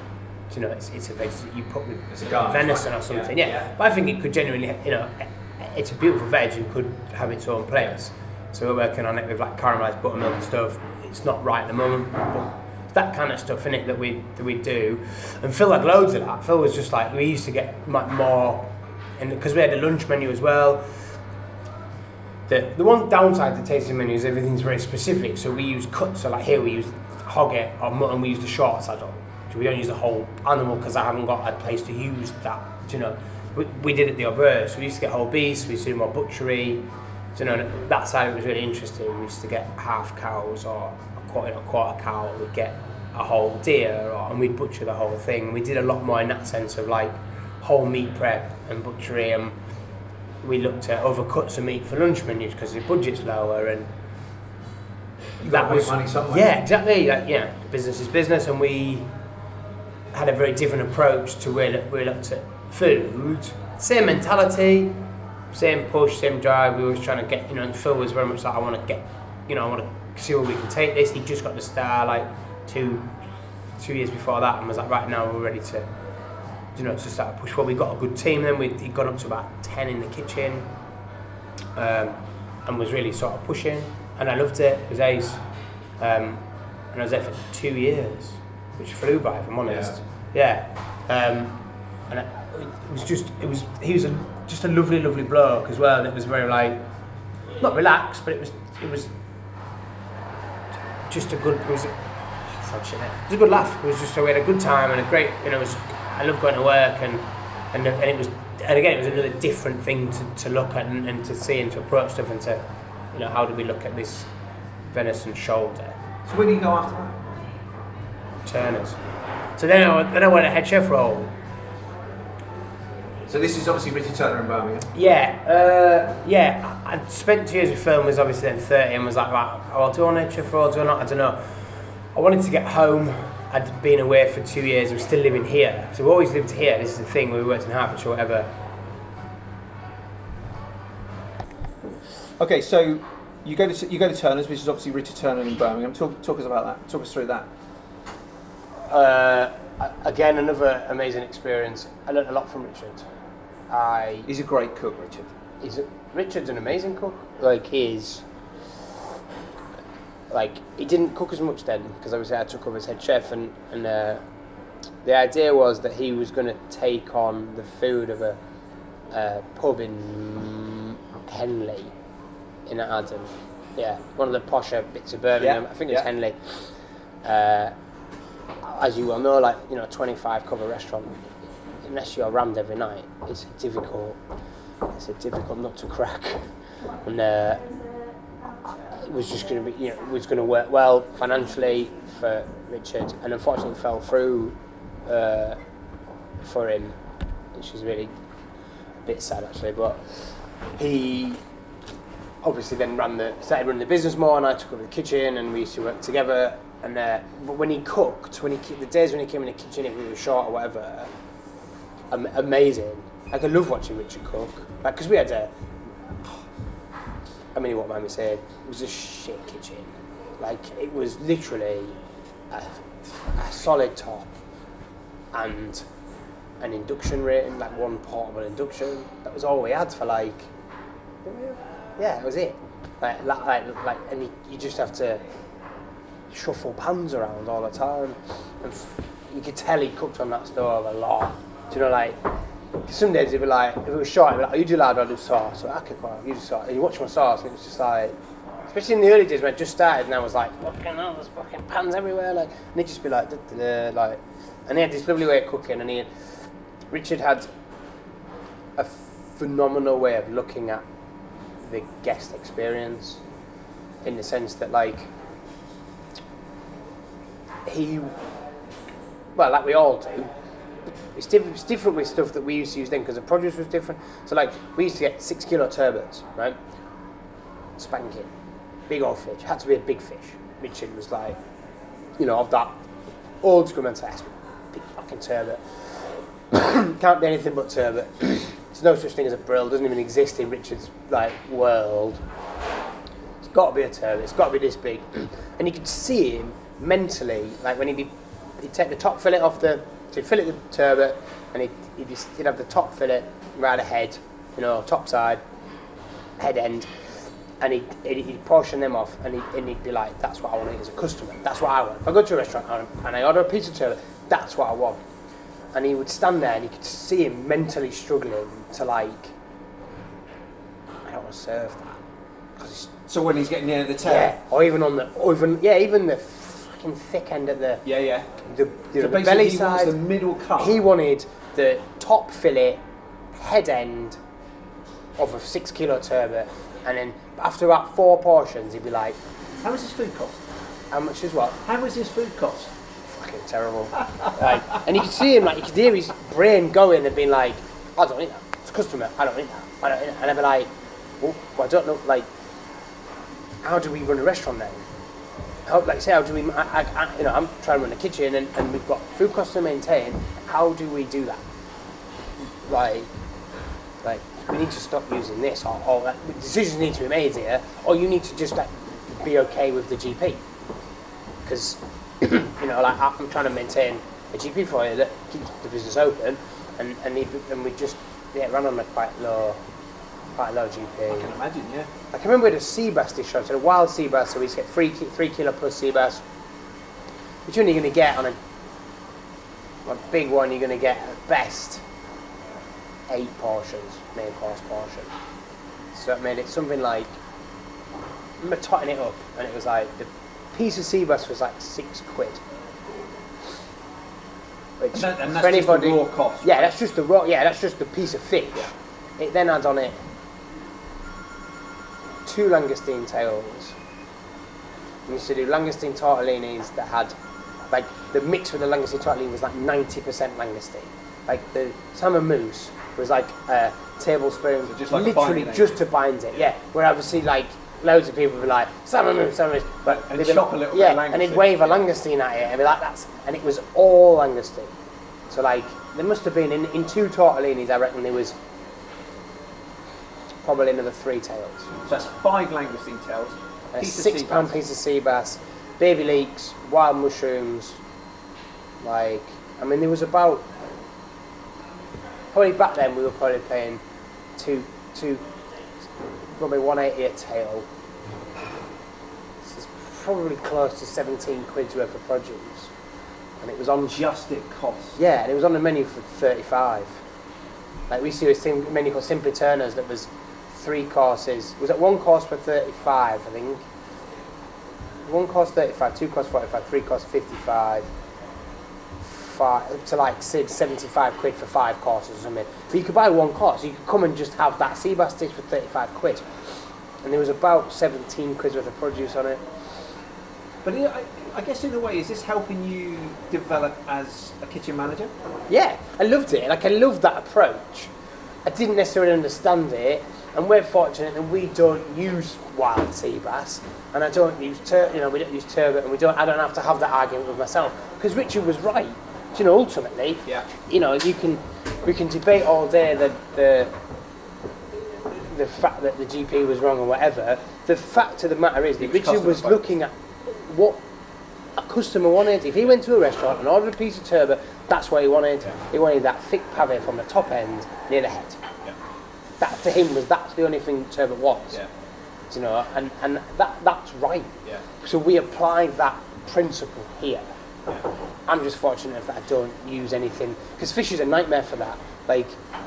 you know, it's a veg that you put with venison or something. Yeah. But I think it could genuinely, you know, it's a beautiful veg and could have its own place. So we're working on it with like caramelised buttermilk and stuff. It's not right at the moment, but it's that kind of stuff in it that we do. And Phil had loads of that. Phil was just like, we used to get more, and because we had a lunch menu as well. The one downside to tasting menu is everything's very specific. So we use cuts. So like here we use hogget or mutton. We use the short saddle. So we don't use the whole animal because I haven't got a place to use that. Do you know? We did it the other. So we used to get whole beasts. We used to do more butchery. So, you know, that side of it was really interesting. We used to get half cows or a quarter cow. We'd get a whole deer, and we'd butcher the whole thing. We did a lot more in that sense of like whole meat prep and butchery, and we looked at other cuts of meat for lunch menus because the budget's lower, and that was money somewhere. Yeah, exactly. Like, yeah, business is business, and we had a very different approach to where we looked at food. Same mentality, same push, same drive. We were always trying to get, you know, and Phil was very much like, I want to get, you know, I want to see where we can take this. He just got the star like two years before that, and was like, right now we're ready to, you know, to start a push. Well, we got a good team then. He got up to about 10 in the kitchen, and was really sort of pushing, and I loved it. It was ace, and I was there for 2 years, which flew by, if I'm honest. Yeah. And he was just a lovely bloke as well. And it was very like, not relaxed, but it was just a good. It was a good laugh. It was just, we had a good time and a great, you know. I love going to work, and it was, and again, it was another different thing to look at and to see and to approach stuff, and to, you know, how do we look at this venison shoulder. So where do you go after that? Turners. So then I went a head chef role. So this is obviously Richard Turner in Birmingham. Yeah. I spent 2 years with film, was obviously then 30, and was like, right, I'll do an head chef role, do or not, I don't know. I wanted to get home. I'd been away for 2 years. We're still living here, so we always lived here. This is the thing. We worked in Hertfordshire, whatever. Okay, so you go to Turner's, which is obviously Richard Turner in Birmingham. Talk us about that. Talk us through that. Again, another amazing experience. I learned a lot from Richard. He's a great cook, Richard. Richard's an amazing cook. He didn't cook as much then, because obviously I took over as head chef, and the idea was that he was going to take on the food of a pub in Henley, in Adam. Yeah, one of the posher bits of Birmingham. Yeah, I think it's Henley. As you well know, like, you know, a 25 cover restaurant, unless you're rammed every night, it's a difficult nut to crack. And it was just going to be, you know, it was going to work well financially for Richard, and unfortunately it fell through for him, which is really a bit sad actually. But he obviously then started running the business more, and I took over the kitchen, and we used to work together. And but when he cooked, the days when he came in the kitchen, if we were short or whatever, amazing. Like, I love watching Richard cook. Like, because we had I mean, you won't mind me saying, it was a shit kitchen. Like, it was literally a solid top and an induction rating, like one portable induction. That was all we had for like, yeah, that was it. Like, and you just have to shuffle pans around all the time, and you could tell he cooked on that stove a lot. Do you know, like, some days he'd be like, if it was short, he'd be like, oh, you do lard, I'll do sauce. So, okay, well, you do sauce. And you watch my sauce, and it was just like, especially in the early days when I just started, and I was like, fucking hell, there's fucking pans everywhere, like, and he'd just be like, like, and he had this lovely way of cooking, and Richard had a phenomenal way of looking at the guest experience, in the sense that, like, like we all do, it's different with stuff that we used to use then, because the produce was different. So, like, we used to get 6 kilo turbot, right? Spanking, big old fish. Had to be a big fish. Richard was like, you know, of that old school mentality, big fucking turbot. Can't be anything but turbot. There's no such thing as a brill. Doesn't even exist in Richard's world. It's got to be a turbot. It's got to be this big. And you could see him mentally, like when he'd take the top fillet off so he'd fillet the turbot, and he'd have the top fillet right ahead, top side, head end, and he'd portion them off, and he'd be like, that's what I want to eat as a customer. That's what I want. If I go to a restaurant and I order a piece of turbot, that's what I want. And he would stand there and you could see him mentally struggling to I don't want to serve that. So when he's getting near the tail? Yeah, or even even the fucking thick end of the... Yeah. The So belly he side. wants the middle cut. He wanted the top fillet, head end of a 6 kilo turbot, and then after about 4 portions he'd be like... How much is food cost? How much is what? How much is food cost? Fucking terrible. And you could see him, you could hear his brain going and being like, I don't eat that. It's a customer. I don't eat that. And I'd be like, well, I don't know, how do we run a restaurant then? How do we? I'm trying to run a kitchen and we've got food costs to maintain. How do we do that? We need to stop using this, or decisions need to be made here, or you need to just be okay with the GP, because I'm trying to maintain a GP for you that keeps the business open, and we just ran on a quite low GP. I can imagine, yeah. I can remember we had a sea bass dish on, so a wild sea bass, so we used to get 3 kilo plus sea bass, which you're only going to get on a big one. You're going to get at best 8 portions, main course portion. So it made it something like, I remember totting it up, and it was the piece of sea bass was £6. Which and that's for anybody, just the raw cost. Yeah, that's just the raw. Yeah, that's just the piece of fish. Yeah. It then adds on it 2 langoustine tails. We used to do langoustine tortellinis that had, the mix with the langoustine tortellini was 90% langoustine. The salmon mousse was a tablespoon, So just literally just to bind it. Yeah, where obviously loads of people would be like, salmon mousse, but And they'd be chop a little bit of and he'd langoustine. wave a langoustine at it and be like, and it was all langoustine. So there must have been in 2 tortellinis, I reckon there was probably another 3 tails. So that's 5 langoustine tails. A Piece of sea £6 bass. piece of sea bass, baby leeks, wild mushrooms. There was about, probably back then we were probably paying probably 180 a tail. This is probably close to 17 quid's worth of produce. And it was on... Just it costs. Yeah, and it was on the menu for 35. We see a menu called Simply Turner's that was 3 courses. Was it 1 course for 35, I think? 1 course 35, 2 course 45, 3 course 55, 5 to 75 quid for 5 courses or something. But you could buy 1 course. You could come and just have that sea bass dish for 35 quid. And there was about 17 quid worth of produce on it. But I guess in a way, is this helping you develop as a kitchen manager? Yeah, I loved it. I loved that approach. I didn't necessarily understand it, and we're fortunate that we don't use wild sea bass, and I don't use we don't use turbot, and I don't have to have that argument with myself, because Richard was right. Ultimately, we can debate all day the fact that the GP was wrong or whatever. The fact of the matter is that Richard was looking at what a customer wanted. If he went to a restaurant and ordered a piece of turbot, that's what he wanted. Yeah. He wanted that thick pave from the top end near the head. Yeah. That to him that's the only thing turbot was. Yeah. And that's right. Yeah. So we apply that principle here. Yeah. I'm just fortunate that I don't use anything, because fish is a nightmare for that.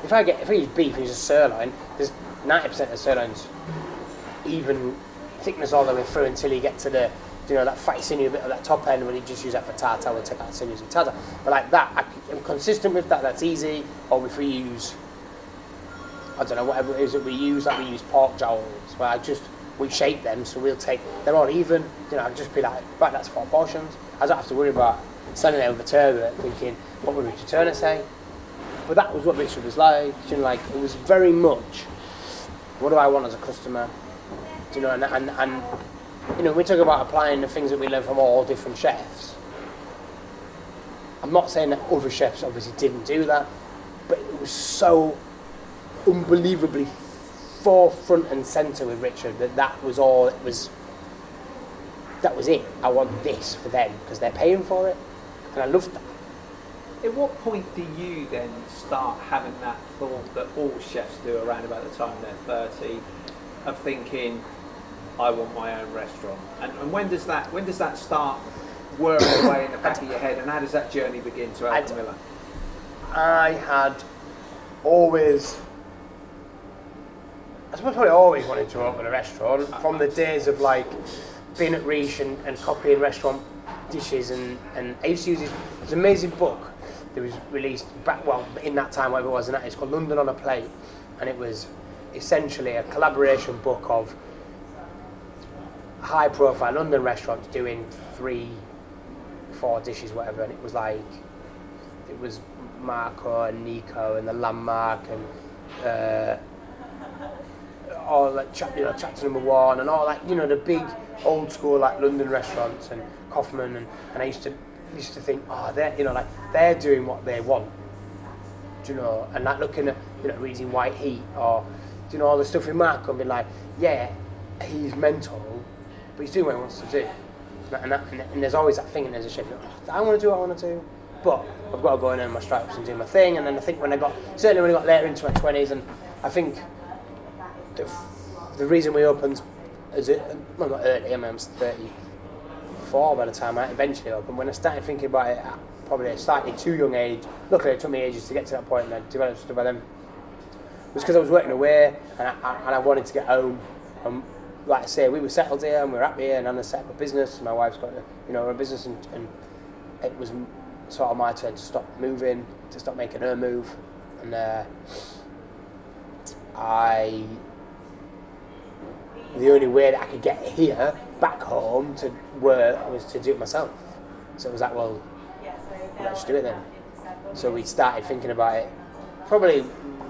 If I use beef and use a sirloin, there's 90% of sirloins even thickness all the way through until you get to the that fatty sinew bit of that top end. When you just use that for tartar, we'll take out the sinews of tartar. But I'm consistent with that. That's easy. Or if we use, I don't know, whatever it is that we use, we use pork jowls, where we shape them, so they're all even. I'd just be like, right, that's 4 portions. I don't have to worry about standing there with a turbot thinking, what would Richard Turner say? But that was what Richard was like. It was very much, what do I want as a customer? And we talk about applying the things that we learn from all different chefs. I'm not saying that other chefs obviously didn't do that, it was so unbelievably forefront and centre with Richard that was all it was. That was it. I want this for them because they're paying for it, and I loved that. At what point do you then start having that thought that all chefs do around about the time they're 30, of thinking, I want my own restaurant? And when does that start working away in the back of your head, and how does that journey begin to Alchemilla? I had always, I suppose probably always wanted to open a restaurant from the days of like being at Riche and copying restaurant dishes, and I used to use this amazing book that was released back, well, in that time, whatever it was, and it's called London on a Plate, and it was essentially a collaboration book of high profile London restaurants doing 3-4 dishes, whatever, and it was Marco and Nico and the Landmark and all like chapter number 1 and all like, you know, the big old school like London restaurants and Kaufman, and I used to think, oh, they're, you know, like they're doing what they want, do you know, and like looking at, you know, reading White Heat or, do you know, all the stuff in Marco and being like, yeah, he's mental, but he's doing what he wants to do, and there's always that thing, and there's a chef, I want to do what I want to do, but I've got to go and earn my stripes and do my thing. And then I think when I got later into my 20s, and I think the reason we opened, well, not early, I mean, I was 34 by the time I eventually opened. When I started thinking about it at probably a slightly too young age, luckily it took me ages to get to that point, and I developed stuff by then, was because I was working away, and I wanted to get home. And like I say, we were settled here, and we were happy here, and Anna set up a business, and my wife's got a business, and it was sort of my turn to stop moving, to stop making her move, and the only way that I could get here, back home, to work was to do it myself. So it was like, well, let's do it then. So we started thinking about it, probably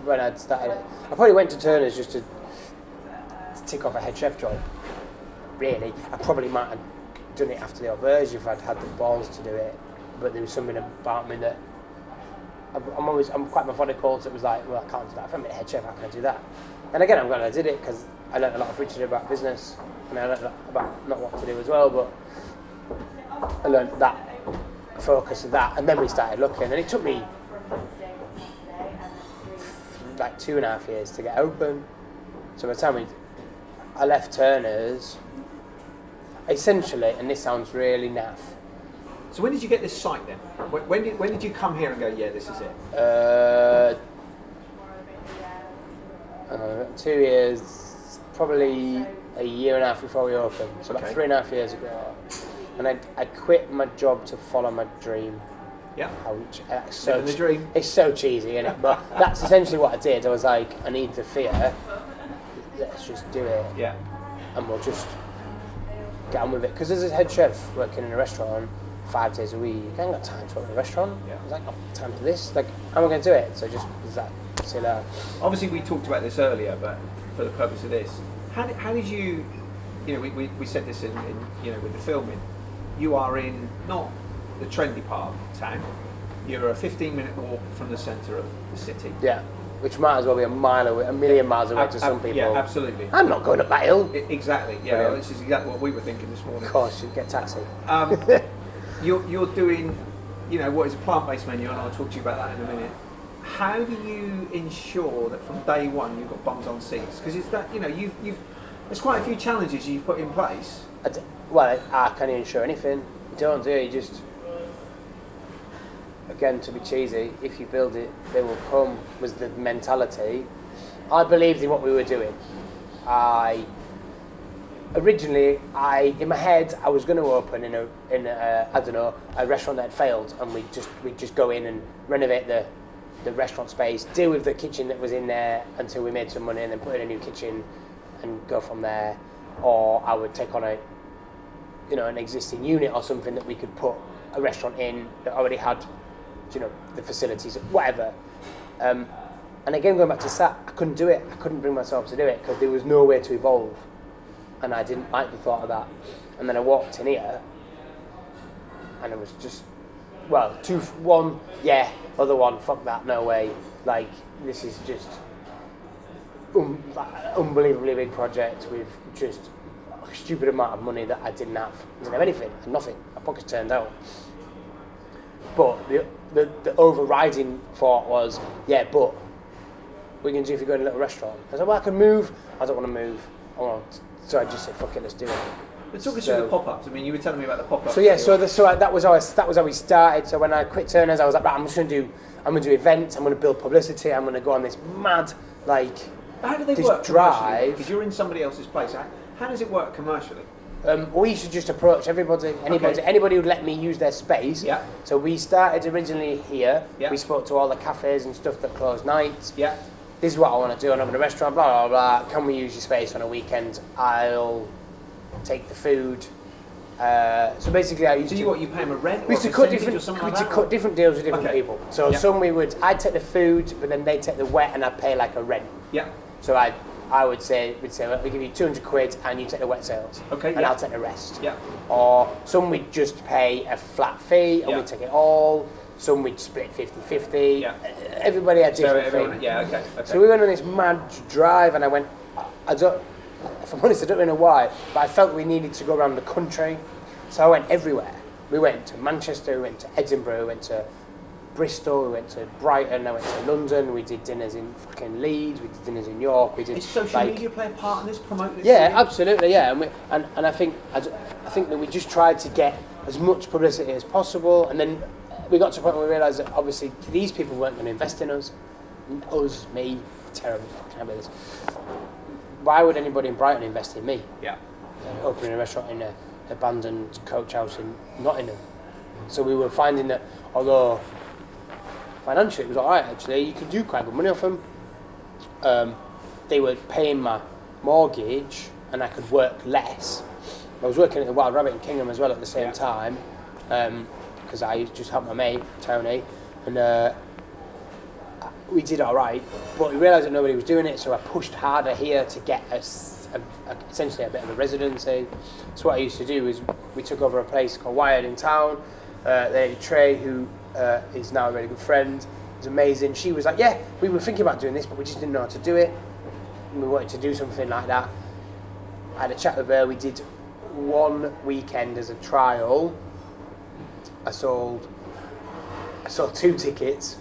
when I'd started it. I probably went to Turner's just to tick off a head chef job, really. I probably might have done it after the auberge if I'd had the balls to do it, but there was something about me that I'm quite methodical, so it was like, well, I can't do that. If I'm a head chef, how can I do that? And again, I'm glad I did it, because I learned a lot of Richard about business, and I learned about not what to do as well, but I learned that focus of that, and then we started looking, and it took me like 2.5 years to get open. So by the time I left Turner's, essentially, and this sounds really naff. So when did you get this site then? When did you come here and go, yeah, this is it? 2 years, probably a year and a half before we opened, so about 3.5 years ago. And I quit my job to follow my dream. Yeah. Which, the dream. It's so cheesy, isn't it? But that's essentially what I did. I was like, I need the fear. Let's just do it. Yeah. And we'll just get on with it. Because as a head chef working in a restaurant 5 days a week, you ain't got time to open a restaurant. Yeah. I was like, time for this. Like, how am I going to do it? So just see you later. Obviously, we talked about this earlier, but for the purpose of this, how did you, we said this in with the filming. You are in not the trendy part of town. You're a 15-minute walk from the centre of the city. Yeah, which might as well be a million miles away to some people. Yeah, absolutely. I'm not going up that hill. Exactly. Yeah, well, this is exactly what we were thinking this morning. Of course, you get a taxi. You're doing, what is a plant-based menu, and I'll talk to you about that in a minute. How do you ensure that from day one you've got bums on seats? Because it's that, there's quite a few challenges you've put in place. I can't ensure anything. You don't do it, you just, again, to be cheesy, if you build it, they will come, was the mentality. I believed in what we were doing. Originally, in my head, I was going to open in a restaurant that had failed, and we'd just go in and renovate the restaurant space, deal with the kitchen that was in there until we made some money, and then put in a new kitchen and go from there. Or I would take on an existing unit or something that we could put a restaurant in that already had, the facilities, whatever. And again, going back to Sat, I couldn't do it. I couldn't bring myself to do it because there was no way to evolve. And I didn't like the thought of that. And then I walked in here, and it was just well, one, yeah, other one, fuck that, no way. Like, this is just unbelievably big project with just a stupid amount of money that I didn't have. I didn't have anything, nothing. My pockets turned out. But the overriding thought was, yeah, but we can do if you go in a little restaurant. I said, well, I can move. I don't want to move. So I just said, fuck it, let's do it. But talk us through the pop-ups. I mean, you were telling me about the pop-ups. So yeah, that was how we started. So when I quit Turner's, I was like, right, I'm going to do events. I'm going to build publicity. I'm going to go on this mad, like, how do they this work drive. Because you're in somebody else's place. How does it work commercially? We used to just approach anybody who'd let me use their space. Yeah. So we started originally here. Yeah. We spoke to all the cafes and stuff that close nights. Yeah. This is what I want to do. I'm in a restaurant, blah, blah, blah. Can we use your space on a weekend? I'll take the food. So basically I used to... you pay them a rent? We used to cut different deals with different people. So some I'd take the food, but then they'd take the wet and I'd pay like a rent. Yeah. So we'd say, well, we give you 200 quid and you take the wet sales. Okay. And I'll take the rest. Yeah. Or some we'd just pay a flat fee and we'd take it all. Some we'd split 50-50. Yeah. Everybody had different things. Yeah, okay. So we went on this mad drive and I went, if I'm honest, I don't really know why, but I felt we needed to go around the country. So I went everywhere. We went to Manchester, we went to Edinburgh, we went to Bristol, we went to Brighton, I went to London, we did dinners in fucking Leeds, we did dinners in York, we did... Is social media play a part in this, promote this? Yeah, absolutely, yeah. And I think that we just tried to get as much publicity as possible, and then we got to a point where we realised that obviously these people weren't going to invest in us. Me, terrible fucking habits. Why would anybody in Brighton invest in me? Yeah. Opening a restaurant in an abandoned coach house in Nottingham. So we were finding that although financially it was alright actually, you could do quite good money off them. They were paying my mortgage and I could work less. I was working at the Wild Rabbit in Kingham as well at the same time, because I used to just help my mate, Tony, and we did alright, but we realised that nobody was doing it, so I pushed harder here to get essentially a bit of a residency. So what I used to do is we took over a place called Wired in town. Then Trey, who is now a really good friend, was amazing. She was like, yeah, we were thinking about doing this, but we just didn't know how to do it. And we wanted to do something like that. I had a chat with her. We did one weekend as a trial. I sold 2 tickets,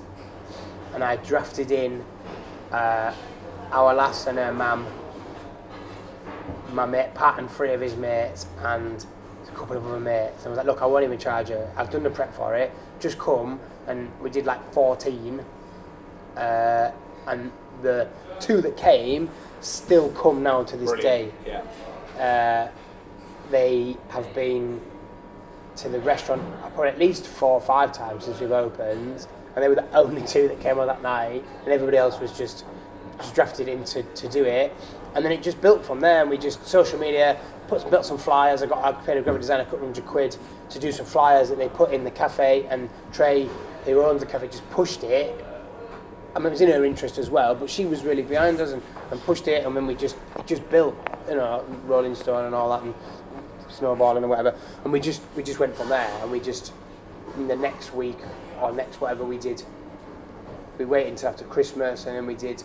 and I drafted in our lass and her mum, my mate Pat and 3 of his mates, and a couple of other mates. I was like, look, I won't even charge you. I've done the prep for it. Just come. And we did like 14. And the 2 that came still come now to this day. Yeah. They have been to the restaurant probably at least 4 or 5 times since we've opened. And they were the only 2 that came on that night. And everybody else was just drafted in to do it. And then it just built from there, and we just social media, built some flyers. I paid a graphic designer a couple £100 to do some flyers that they put in the cafe, and Trey, who owns the cafe, just pushed it. I mean, it was in her interest as well, but she was really behind us and pushed it, and then it just built, Rolling Stone and all that, and snowballing and whatever, and we just went from there, and we just, in the next week or next whatever we did, we waited until after Christmas, and then we did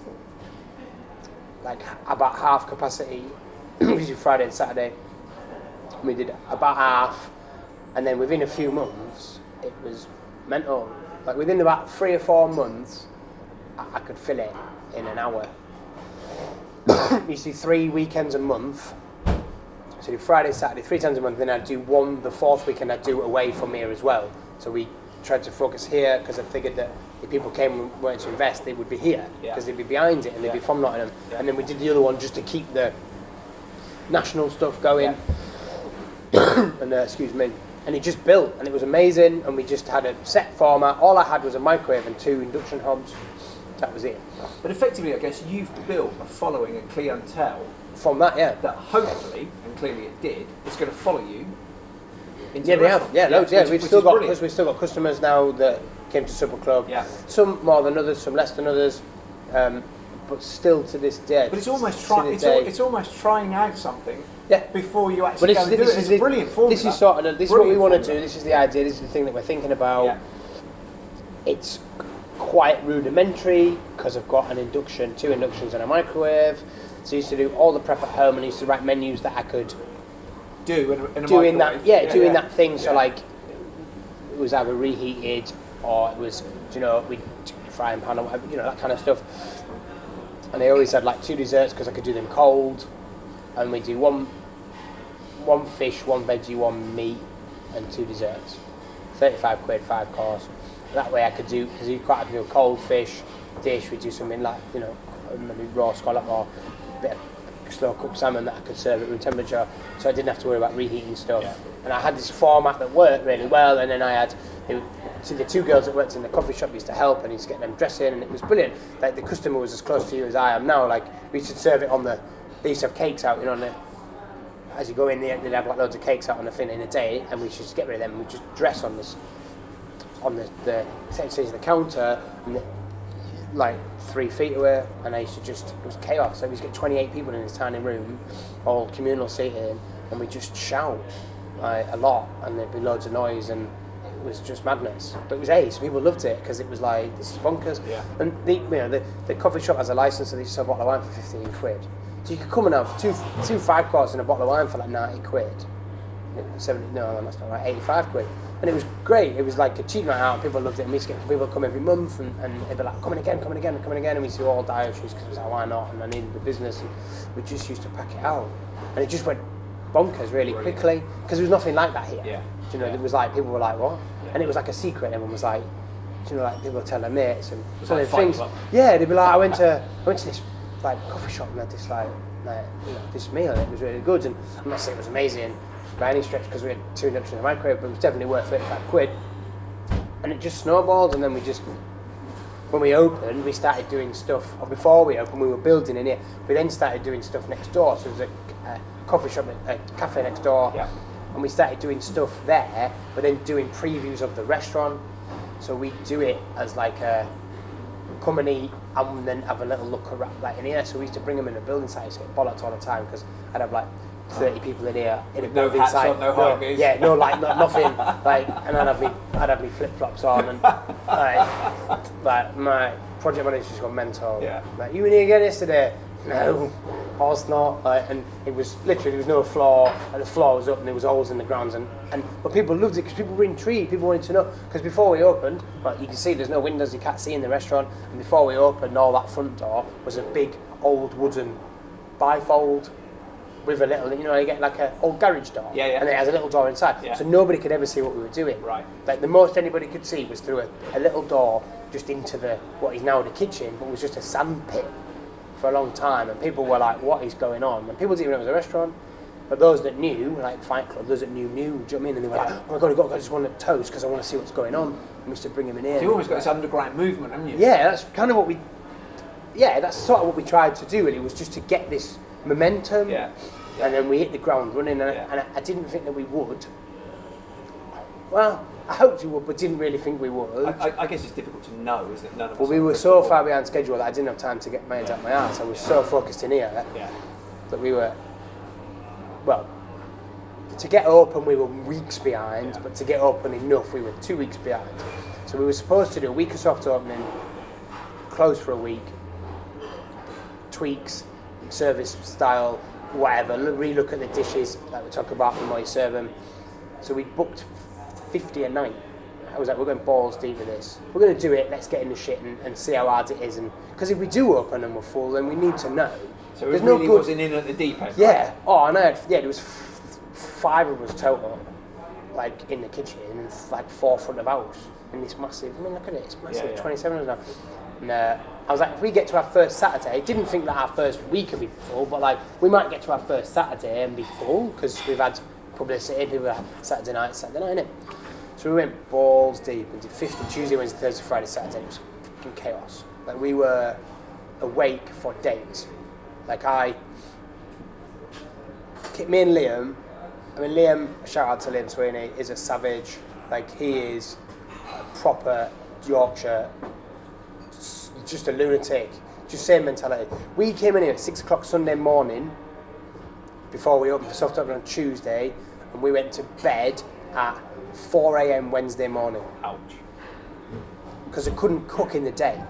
like about half capacity. We did Friday and Saturday. We did about half, and then within a few months, it was mental. Like within about 3 or 4 months, I could fill it in an hour. You see 3 weekends a month. So do Friday, Saturday, 3 times a month. Then I'd do the 4th weekend I'd do away from here as well. So we tried to focus here because I figured that if people came and wanted to invest, they would be here because they'd be behind it and they'd be from Nottingham. Yeah. And then we did the other one just to keep the national stuff going. Yeah. And excuse me. And it just built, and it was amazing. And we just had a set format. All I had was a microwave and 2 induction hobs. That was it. But effectively, I guess you've built a following, a clientele from that, yeah. That hopefully, and clearly it did, is going to follow you. Yeah, they have. Yeah, loads. Yeah, we've still got customers now that came to Supper Club. Yeah. Some more than others, some less than others, but still to this day. But it's almost trying out something. before you actually go and do it. It's a brilliant formula. This is sort of this is what we want to do. This is the idea. This is the thing that we're thinking about. Yeah. It's quite rudimentary because I've got two inductions and a microwave. So I used to do all the prep at home and I used to write menus that I could do in a doing microwave. Doing that thing. So Yeah. like it was either reheated or it was we frying pan or whatever, that kind of stuff. And I always had like 2 desserts because I could do them cold. And we do one fish, one veggie, one meat, and 2 desserts. 35 quid, 5 course. That way I could do, because you quite have to do a cold fish dish, we do something like, maybe raw scallop or a bit of slow cooked salmon that I could serve at room temperature, so I didn't have to worry about reheating stuff. Yeah. And I had this format that worked really well, and then I had the 2 girls that worked in the coffee shop used to help, and used to get them dressing, and it was brilliant. Like the customer was as close to you as I am now. Like we used to serve it on they used to have cakes out, as you go in there, they'd have like loads of cakes out on the thing in a day, and we should just get rid of them, and we just dress on the essentially the counter, and like 3 feet away, and I used to it was chaos. So we used to get 28 people in this tiny room, all communal seating, and we just shout like a lot, and there'd be loads of noise, and it was just madness. But it was ace. People loved it because it was like, this is bonkers. Yeah. And the coffee shop has a license, so they used to sell a bottle of wine for 15 quid. So you could come and have two 5-course and a bottle of wine for like 90 quid. 70, no, that's not right, 85 quid. And it was great. It was like a cheap night out. People loved it. And we used to get people come every month, and they'd be like, coming again. And we used to do all dietaries because it was like, why not? And I needed the business. And we just used to pack it out. And it just went bonkers really quickly because there was nothing like that here. Yeah. It was like, people were like, what? Yeah. And it was like a secret. Everyone was like, like people would tell their mates and so like things. Yeah, they'd be like, I went to this like coffee shop and had this this meal, and it was really good. And I'm not saying it was amazing by any stretch because we had 2 inductions in the microwave, but it was definitely worth 35 quid. And it just snowballed, and then when we opened, we started doing stuff, or before we opened, we were building in here. We then started doing stuff next door, so there was a coffee shop, a cafe next door, and we started doing stuff there, but then doing previews of the restaurant. So we do it as like a come and eat and then have a little look around like in here. So we used to bring them in a building site, so get bollocked all the time because I'd have like 30 people in here in a building site. No high vis. Yeah, no light, nothing. Like, and I'd have me flip flops on, and like my project manager just got mental. Yeah. Like, you in here again yesterday? No, of course not. And it was literally, there was no floor, and the floor was up, and there was holes in the grounds, but people loved it because people were intrigued. People wanted to know, because before we opened, you can see there's no windows, you can't see in the restaurant, and before we opened, all that front door was a big old wooden bifold with a little, you get like an old garage door, and it has a little door inside, so nobody could ever see what we were doing. Right. Like the most anybody could see was through a little door just into what is now the kitchen, but was just a sand pit for a long time, and people were like, what is going on? And people didn't even know it was a restaurant, but those that knew, like Fight Club, those that knew, do you know what I mean? And they were like, oh my god, I just want to toast because I want to see what's going on, and we used to bring them in here. So you almost got this underground movement, haven't you? Yeah, that's kind of that's sort of what we tried to do really, was just to get this momentum, and then we hit the ground running, and I didn't think that we would. Well, I hoped we would, but didn't really think we would. I guess it's difficult to know, isn't it? None of us. Well, we were so far behind schedule that I didn't have time to get my head out my arse. I was so focused in here that we were, to get open we were weeks behind, but to get open enough we were 2 weeks behind. So we were supposed to do a week of soft opening, close for a week, tweaks, service style, whatever, relook at the dishes that we talk about and how you serve them. So we booked 50 a night. I was like, we're going balls deep with this. We're going to do it, let's get in the shit and see how hard it is. And because if we do open and we're full, then we need to know. So it really wasn't in at the deep end? Yeah. Right? Oh, I know. Yeah, there was 5 of us total, like in the kitchen, and like 4 front of house. In this massive, look at it, it's massive, 27 of them. And I was like, if we get to our first Saturday, didn't think that our first week would be full, but like, we might get to our first Saturday and be full, because we've had publicity, people have Saturday night, innit? So we went balls deep and did 50 Tuesday, Wednesday, Thursday, Friday, Saturday. It was fucking chaos. Like, we were awake for days. Like, me and Liam, shout out to Liam Sweeney, is a savage. Like, he is a proper Yorkshire, just a lunatic, just same mentality. We came in here at 6 o'clock Sunday morning, before we opened for soft open on Tuesday, and we went to bed at 4 a.m. Wednesday morning. Ouch. Because I couldn't cook in the day,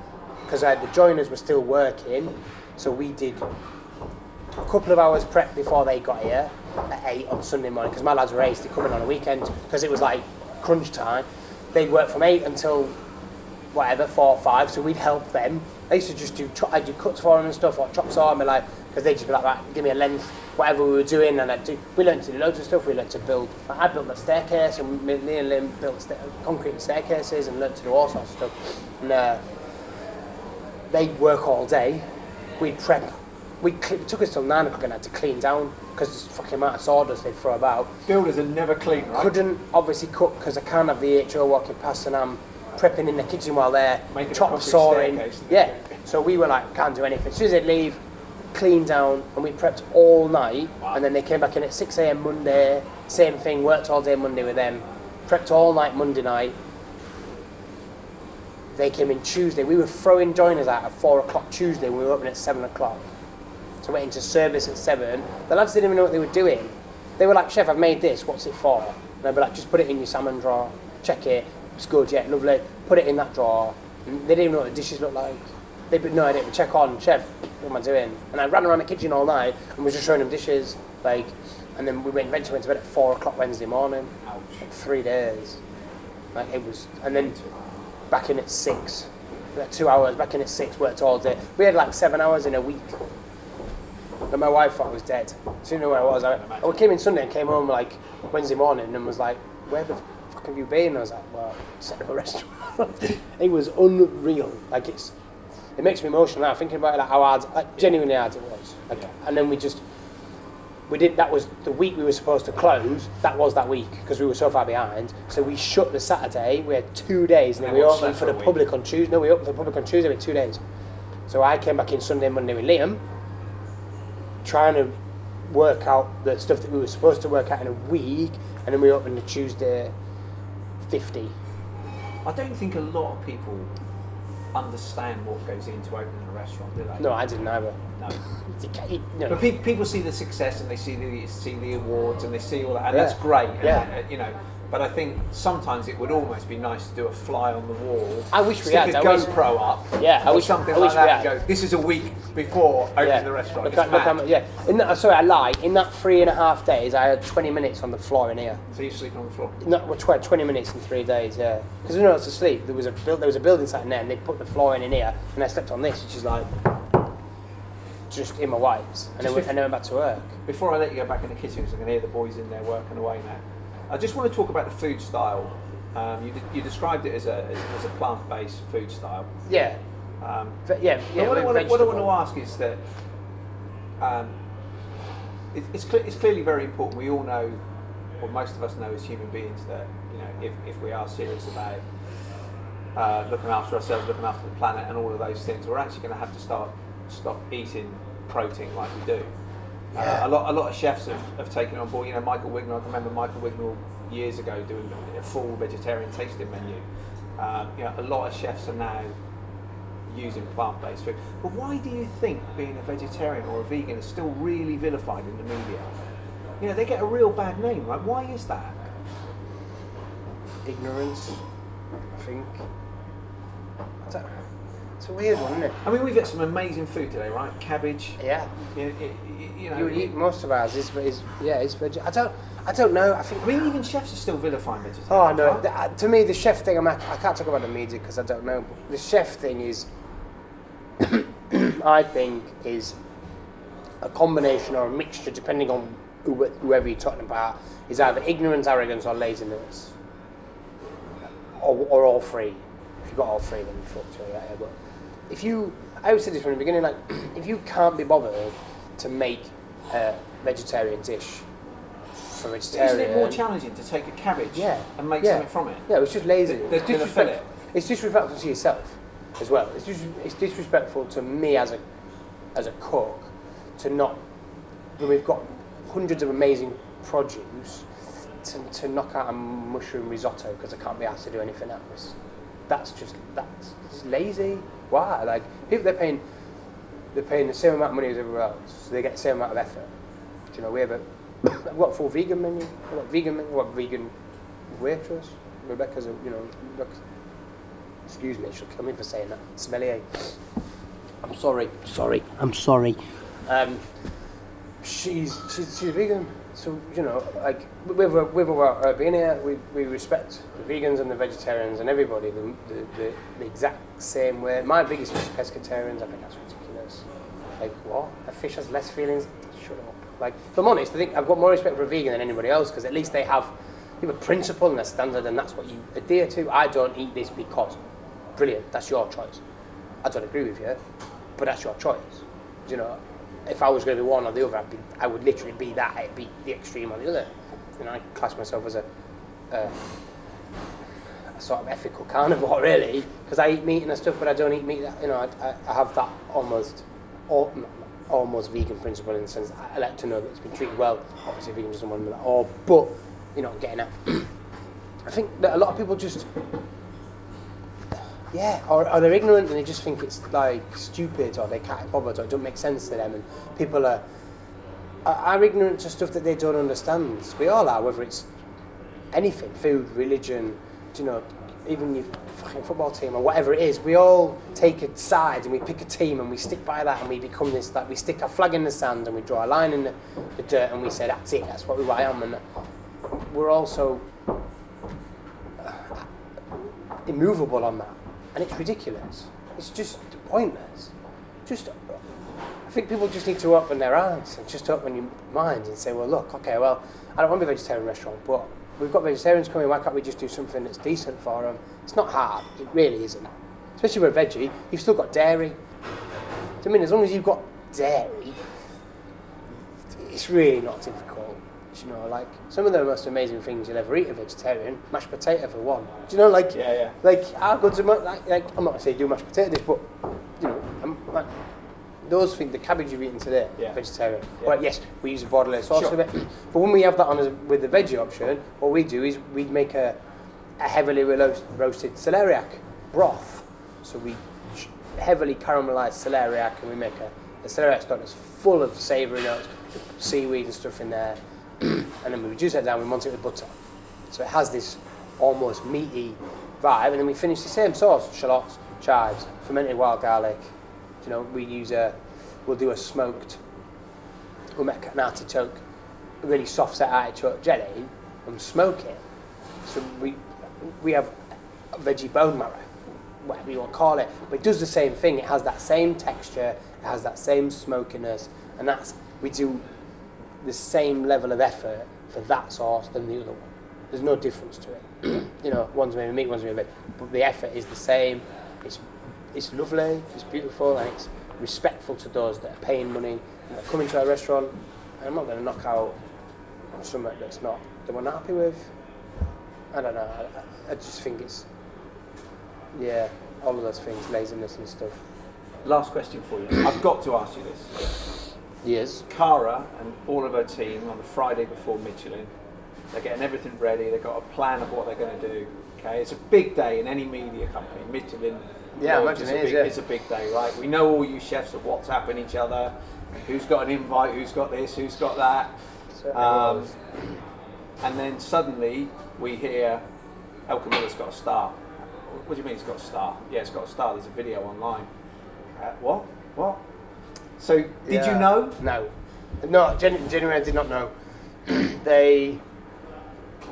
because the joiners were still working, so we did a couple of hours prep before they got here at 8 on Sunday morning, because my lads were ace, they come in on a weekend, because it was like crunch time. They'd work from 8 until whatever, 4 or 5, so we'd help them. I used to just I'd do cuts for them and stuff, or chops on me, like, because they'd just be like, right, give me a length, whatever we were doing, and we learned to do loads of stuff. We learned to build, I built a staircase, and me and Lynn built concrete staircases and learned to do all sorts of stuff. And they'd work all day, we'd prep. It took us till 9 o'clock and had to clean down, because there's a fucking amount of sawdust they'd throw about. Builders are never clean, right? Couldn't obviously cook, because I can't have the HO walking past, and I'm prepping in the kitchen while they're chop sawing. Yeah, so we were like, can't do anything. As soon as they'd leave, clean down, and we prepped all night. Wow. And then they came back in at 6 a.m. Monday, same thing, worked all day Monday with them, prepped all night Monday night. They came in Tuesday. We were throwing joiners out at 4 o'clock Tuesday, and we were open at 7 o'clock. So we went into service at 7. The lads didn't even know what they were doing. They were like, chef, I've made this, what's it for? And I'd be like, just put it in your salmon drawer, check it, it's good, yeah, lovely, put it in that drawer. And they didn't even know what the dishes looked like. They had no idea, check on, chef, what am I doing? And I ran around the kitchen all night and was just showing them dishes, like, and then we eventually went to bed at 4 o'clock Wednesday morning. Ouch. Like 3 days. Like, it was, and then back in at 6, like 2 hours, back in at 6, worked all day. We had like 7 hours in a week. And my wife thought I was dead. She didn't know where I was. I came in Sunday and came home like Wednesday morning and was like, where the fuck have you been? And I was like, well, set up a restaurant. It was unreal. Like, it makes me emotional now thinking about it, like how hard, like genuinely hard it was. Like, and then that was the week we were supposed to close. That was that week, because we were so far behind. So we shut the Saturday. We had 2 days, and then we opened for the public on Tuesday. No, we opened for the public on Tuesday with 2 days. So I came back in Sunday and Monday with Liam, trying to work out the stuff that we were supposed to work out in a week, and then we opened the Tuesday 50. I don't think a lot of people understand what goes into opening a restaurant, do they? No, I didn't either. No. But people see the success, and they see the awards, and they see all that, and that's great. And, you know. But I think sometimes it would almost be nice to do a fly on the wall. I wish we had. Stick a GoPro up. Yeah, I wish something I like wish that. We And go, this is a week before opening the restaurant. Sorry, I lied. In that 3.5 days, I had 20 minutes on the floor in here. So you're sleeping on the floor? No, 20 minutes in 3 days. Yeah, because I was asleep. There was a building site in there, and they put the floor in here, and I slept on this, which is like just in my wife's, and then went back to work. Before I let you go back in the kitchen, because I can hear the boys in there working away now. I just want to talk about the food style. You described it as a plant-based food style. Yeah. What I want to ask is that it's clearly very important. We all know, or most of us know as human beings, that if we are serious about looking after ourselves, looking after the planet, and all of those things, we're actually going to have to stop eating protein like we do. A lot of chefs have taken it on board. Michael Wignall. I can remember Michael Wignall years ago doing a full vegetarian tasting menu. A lot of chefs are now using plant-based food. But why do you think being a vegetarian or a vegan is still really vilified in the media? They get a real bad name, right? Why is that? Ignorance, I think. It's a weird one, isn't it? I mean, we've got some amazing food today, right? Cabbage. Yeah. You eat most of ours is veg. I don't know. I mean, even chefs are still vilifying vegetarians. Oh no! Right? To me, the chef thing. I can't talk about the media because I don't know. But the chef thing is, I think, is a combination or a mixture, depending on whoever you're talking about. Is either ignorance, arrogance, or laziness, or all three. If you've got all three, then you fucked it. Yeah, but I always said this from the beginning, like, if you can't be bothered to make a vegetarian dish for vegetarian... Isn't it more challenging to take a cabbage and make something from it? Yeah, it's just lazy. It's disrespectful. It's disrespectful to yourself as well. It's disrespectful to me as a cook to not... When we've got hundreds of amazing produce to knock out a mushroom risotto because I can't be asked to do anything else. That's just lazy. Why? Like, people, they're paying the same amount of money as everywhere else, so they get the same amount of effort. you know, we have I've got a full vegan menu. I've got vegan menu. I've got vegan waitress. Rebecca's excuse me, she'll kill me for saying that. Sommelier. I'm sorry. She's vegan. So, you know, like, with our being here, we respect the vegans and the vegetarians and everybody the exact same way. My biggest issue is pescatarians. I think that's ridiculous. Like, what? A fish has less feelings? Shut up. Like, if I'm honest, I think I've got more respect for a vegan than anybody else, because at least they have a principle and a standard, and that's what you adhere to. I don't eat this because. Brilliant, that's your choice. I don't agree with you, but that's your choice. You know, if I was going to be one or the other, I would literally be that. It'd be the extreme or the other. You know, I class myself as a sort of ethical carnivore, really, because I eat meat and stuff, but I don't eat meat. You know, I have that almost vegan principle, in the sense that I like to know that it's been treated well. Obviously, vegan doesn't want to know that all, but you know, getting at. I think that a lot of people just. Yeah, or they're ignorant and they just think it's like stupid, or they can't bother, or it don't make sense to them, and people are ignorant to stuff that they don't understand. We all are, whether it's anything, food, religion, you know, even your fucking football team or whatever it is. We all take a side and we pick a team and we stick by that, and we become this, like, we stick a flag in the sand and we draw a line in the dirt and we say that's it, that's what I am, and we're also immovable on that. And it's ridiculous. It's just pointless. I think people just need to open their eyes and just open your minds and say, well, look, okay, well, I don't want to be a vegetarian restaurant, but we've got vegetarians coming, why can't we just do something that's decent for them? It's not hard, it really isn't. Especially with a veggie, you've still got dairy. I mean, as long as you've got dairy, it's really not difficult. You know, like, some of the most amazing things you'll ever eat a vegetarian, mashed potato for one. Do you know, like, like, how good's a like, I'm not going to say do mashed potato dish, but, you know, like, those things, the cabbage you've eaten today, vegetarian. Yeah. Well, yes, we use a bordelaise sauce with it, but when we have that on with the veggie option, what we do is we make a heavily roasted celeriac broth. So we heavily caramelised celeriac, and we make a celeriac stock that's full of savoury notes, seaweed and stuff in there. And then we reduce that down, we mont it with butter. So it has this almost meaty vibe, and then we finish the same sauce, shallots, chives, fermented wild garlic. You know, we'll do a smoked, we'll make an artichoke, a really soft set artichoke jelly, and smoke it. So we have a veggie bone marrow, whatever you want to call it, but it does the same thing. It has that same texture, it has that same smokiness, and we do the same level of effort for that sauce than the other one. There's no difference to it. You know, one's made with meat, one's made with veg, but the effort is the same. It's lovely, it's beautiful, and it's respectful to those that are paying money and that are coming to our restaurant. And I'm not going to knock out something that's not that we're not happy with. I don't know. I just think it's all of those things, laziness and stuff. Last question for you. I've got to ask you this. Yes. Cara and all of her team on the Friday before Michelin, they're getting everything ready, they've got a plan of what they're going to do. Okay, it's a big day in any media company. Michelin, it's a big day, right? We know all you chefs are WhatsApping each other, who's got an invite, who's got this, who's got that. And then suddenly we hear Alchemilla's got a star. What do you mean it's got a star? Yeah, it's got a star, there's a video online. What? So, did you know? No, genuinely I did not know.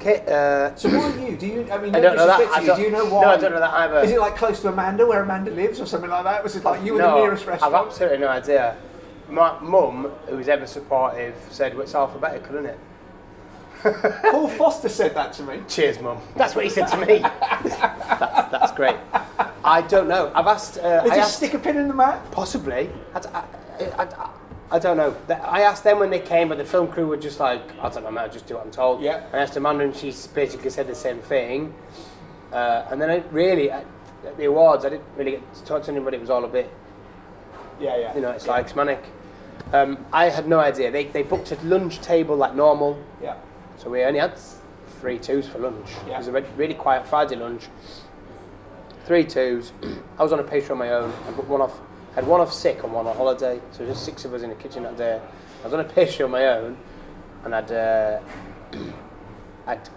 So why are you? Do you? I mean, I don't know that. Do you know why? No, I don't know that either. Is it like close to Amanda, where Amanda lives, or something like that? Was it like you were the nearest restaurant? I've absolutely no idea. My mum, who was ever supportive, said, well, it's alphabetical, isn't it? Paul Foster said that to me. Cheers, Mum. That's what he said to me. that's great. I don't know. I've asked. They just stick a pin in the map? Possibly. I don't know. I asked them when they came, but the film crew were just like, I don't know, I'll just do what I'm told. Yeah. I asked Amanda, and she basically said the same thing. And then at the awards, I didn't really get to talk to anybody. It was all a bit. Yeah. You know, it's like manic. I had no idea. They booked a lunch table like normal. Yeah. So we only had 3 twos for lunch. Yeah. It was a really quiet Friday lunch. 3 twos. I was on a pastry on my own. I booked one off. I had one off sick and one on holiday. So just 6 of us in the kitchen that day. I was on a pastry on my own. and I'd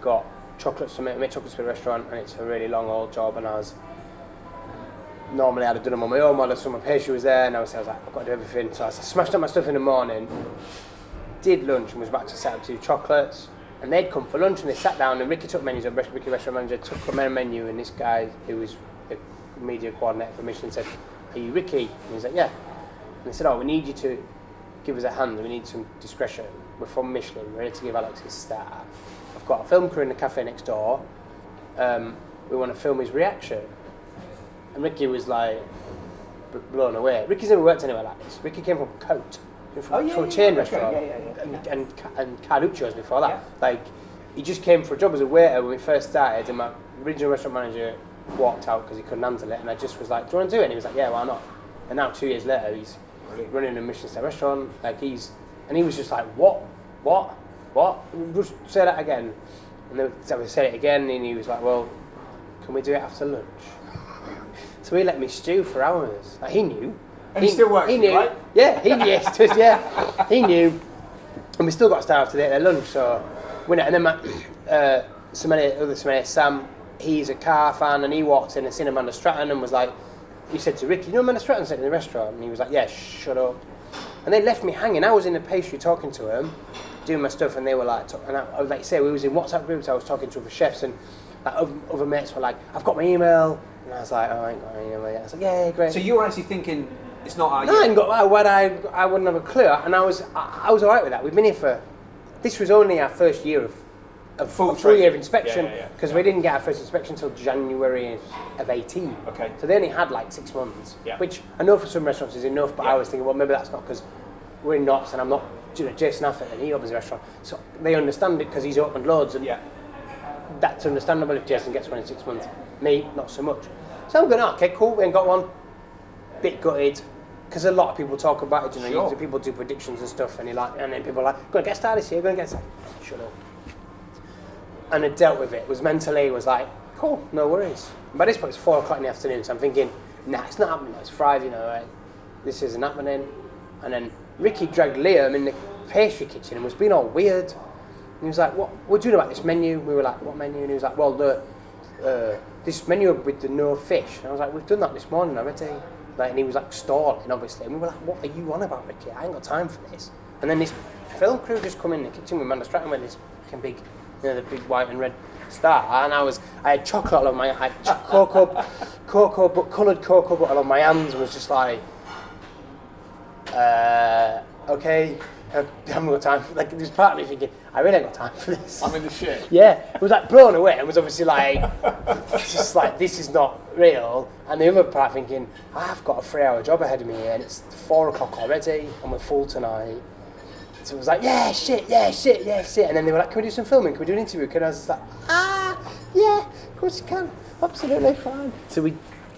got chocolates to make chocolates for the restaurant, and it's a really long old job, and normally I'd have done them on my own while my pastry was there, and I was like, I've got to do everything. So I smashed up my stuff in the morning, did lunch, and was back to set up to do chocolates. And they'd come for lunch, and they sat down, and Ricky took menus, Ricky, restaurant manager, took a menu, and this guy who was the media coordinator for Michelin said, "Are you Ricky?" And he's like, "Yeah." And they said, "Oh, we need you to give us a hand, we need some discretion. We're from Michelin, we're ready to give Alex his star. I've got a film crew in the cafe next door, we want to film his reaction." And Ricky was like, blown away. Ricky's never worked anywhere like this. Ricky came from Coat, from a chain restaurant, and Carluccio's before that. Yeah. Like, he just came for a job as a waiter when we first started, and my original restaurant manager walked out because he couldn't handle it, and I just was like, "Do you want to do it?" And he was like, "Yeah, why not?" And now 2 years later, he's running a Michelin-starred restaurant. Like, and he was just like, what? Just say that again. And then so we said it again, and he was like, "Well, can we do it after lunch?" So he let me stew for hours. Like, he knew. And he still works, he knew. Right? Yeah, he knew. He knew. And we still got to start after their lunch. So, and then my sommelier, Sam, he's a car fan, and he walked in and seen Amanda Stratton and was like, he said to Ricky, "You know Amanda Stratton sitting in the restaurant?" And he was like, "Yeah, shut up." And they left me hanging. I was in the pastry talking to them, doing my stuff, and they were like, and I was like, say, we was in WhatsApp groups. I was talking to other chefs, and like other mates were like, "I've got my email," and I was like, "Oh, I ain't got my email yet." I was like, "Yeah, great." So you were actually thinking it's not our No, I wouldn't have a clue, and I was all right with that. We've been here this was only our first year of full year of inspection, because we didn't get our first inspection until January of 18. Okay. So they only had like 6 months, Yeah. which I know for some restaurants is enough, but I was thinking, well, maybe that's not because we're in Notts and I'm not, Jason Affett, and he opens a restaurant, so they understand it because he's opened loads, and that's understandable if Jason gets one in 6 months. Me, not so much. So I'm going, okay, cool, we ain't got one. Bit gutted, because a lot of people talk about it, Sure. People do predictions and stuff, and then people are like, "Going to get started this year, going to get started." Shut up. And I dealt with it. Was mentally like, cool, no worries. And by this point, it's 4 o'clock in the afternoon, so I'm thinking, nah, it's not happening. It's Friday, right? This isn't happening. And then Ricky dragged Liam in the pastry kitchen and was being all weird. And he was like, "What are you doing about this menu?" We were like, "What menu?" And he was like, "Well, this menu with the no fish." And I was like, "We've done that this morning already." Like, and he was like stalling, obviously. And we were like, "What are you on about, Ricky? I ain't got time for this." And then this film crew just come in the kitchen with Amanda Stratton with this big, the big white and red star. And I had chocolate all on my, I had coloured cocoa butter on my hands, and was just like, okay, I haven't got time for, like, there's part of me thinking, I really ain't got time for this. I'm in the shit. Yeah, it was like blown away. It was obviously like, just like, this is not real. And the other part thinking, I've got a 3-hour job ahead of me here, and it's 4 o'clock already, and we're full tonight. So it was like, yeah, shit. And then they were like, "Can we do some filming? Can we do an interview?" And I was just like, yeah, of course you can. Absolutely fine. So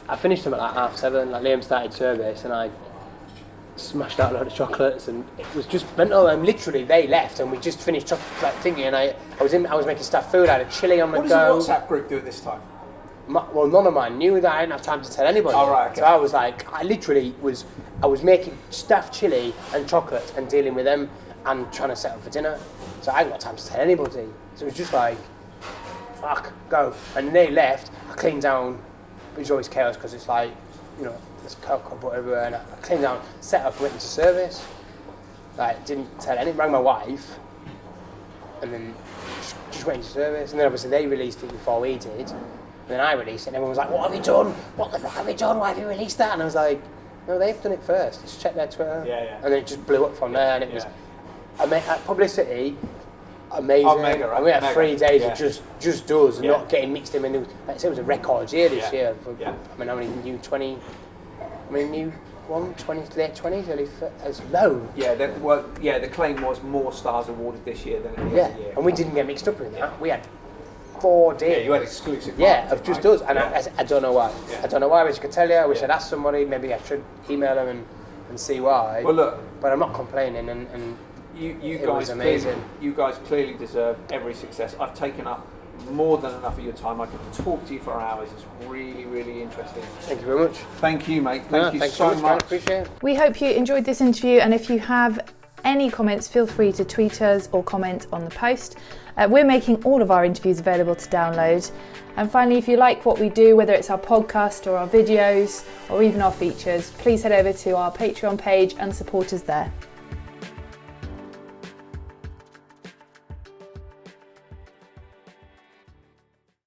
I finished them at like 7:30, like Liam started service, and I smashed out a load of chocolates, and it was just mental. And literally, they left, and we just finished chocolate thinking. And I was making staff food. I had a chili on the go. What does the WhatsApp group do at this time? Well, none of mine knew that I didn't have time to tell anybody. Oh, right, okay. So I was like, I was making staff chili and chocolates and dealing with them and trying to set up for dinner. So I hadn't got time to tell anybody. So it was just like, fuck, go. And they left. I cleaned down. It was always chaos because it's like, there's cocoa butter everywhere. And I cleaned down, set up, went into service. Like, didn't tell any. Rang my wife, and then just went into service. And then obviously they released it before we did. And then I released it, and everyone was like, "What have you done? What the fuck have you done? Why have you released that?" And I was like, "No, they've done it first. Just check their Twitter." Yeah. And then it just blew up from there, and it was publicity, amazing. Oh, mega, right? And we had Mega. 3 days Yeah. of just us, not getting mixed in. And like I said, it was a record year this year. I mean, how many new 20? I mean, new late 20s, early as low. Yeah, the claim was more stars awarded this year than any other year. And we didn't get mixed up in that. We had 4 days. Yeah, you had exclusive. Of just us, and I don't know why. Yeah. I don't know why. I wish I could tell you. I wish I'd asked somebody. Maybe I should email them and see why. Well, look. But I'm not complaining, and You it guys was amazing. You guys clearly deserve every success. I've taken up more than enough of your time. I could talk to you for hours. It's really, really interesting. Thank you very much. Thank you, mate. Thank you thanks so man. much. Appreciate it. We hope you enjoyed this interview, and if you have any comments, feel free to tweet us or comment on the post. We're making all of our interviews available to download. And finally, if you like what we do, whether it's our podcast or our videos or even our features, please head over to our Patreon page and support us there.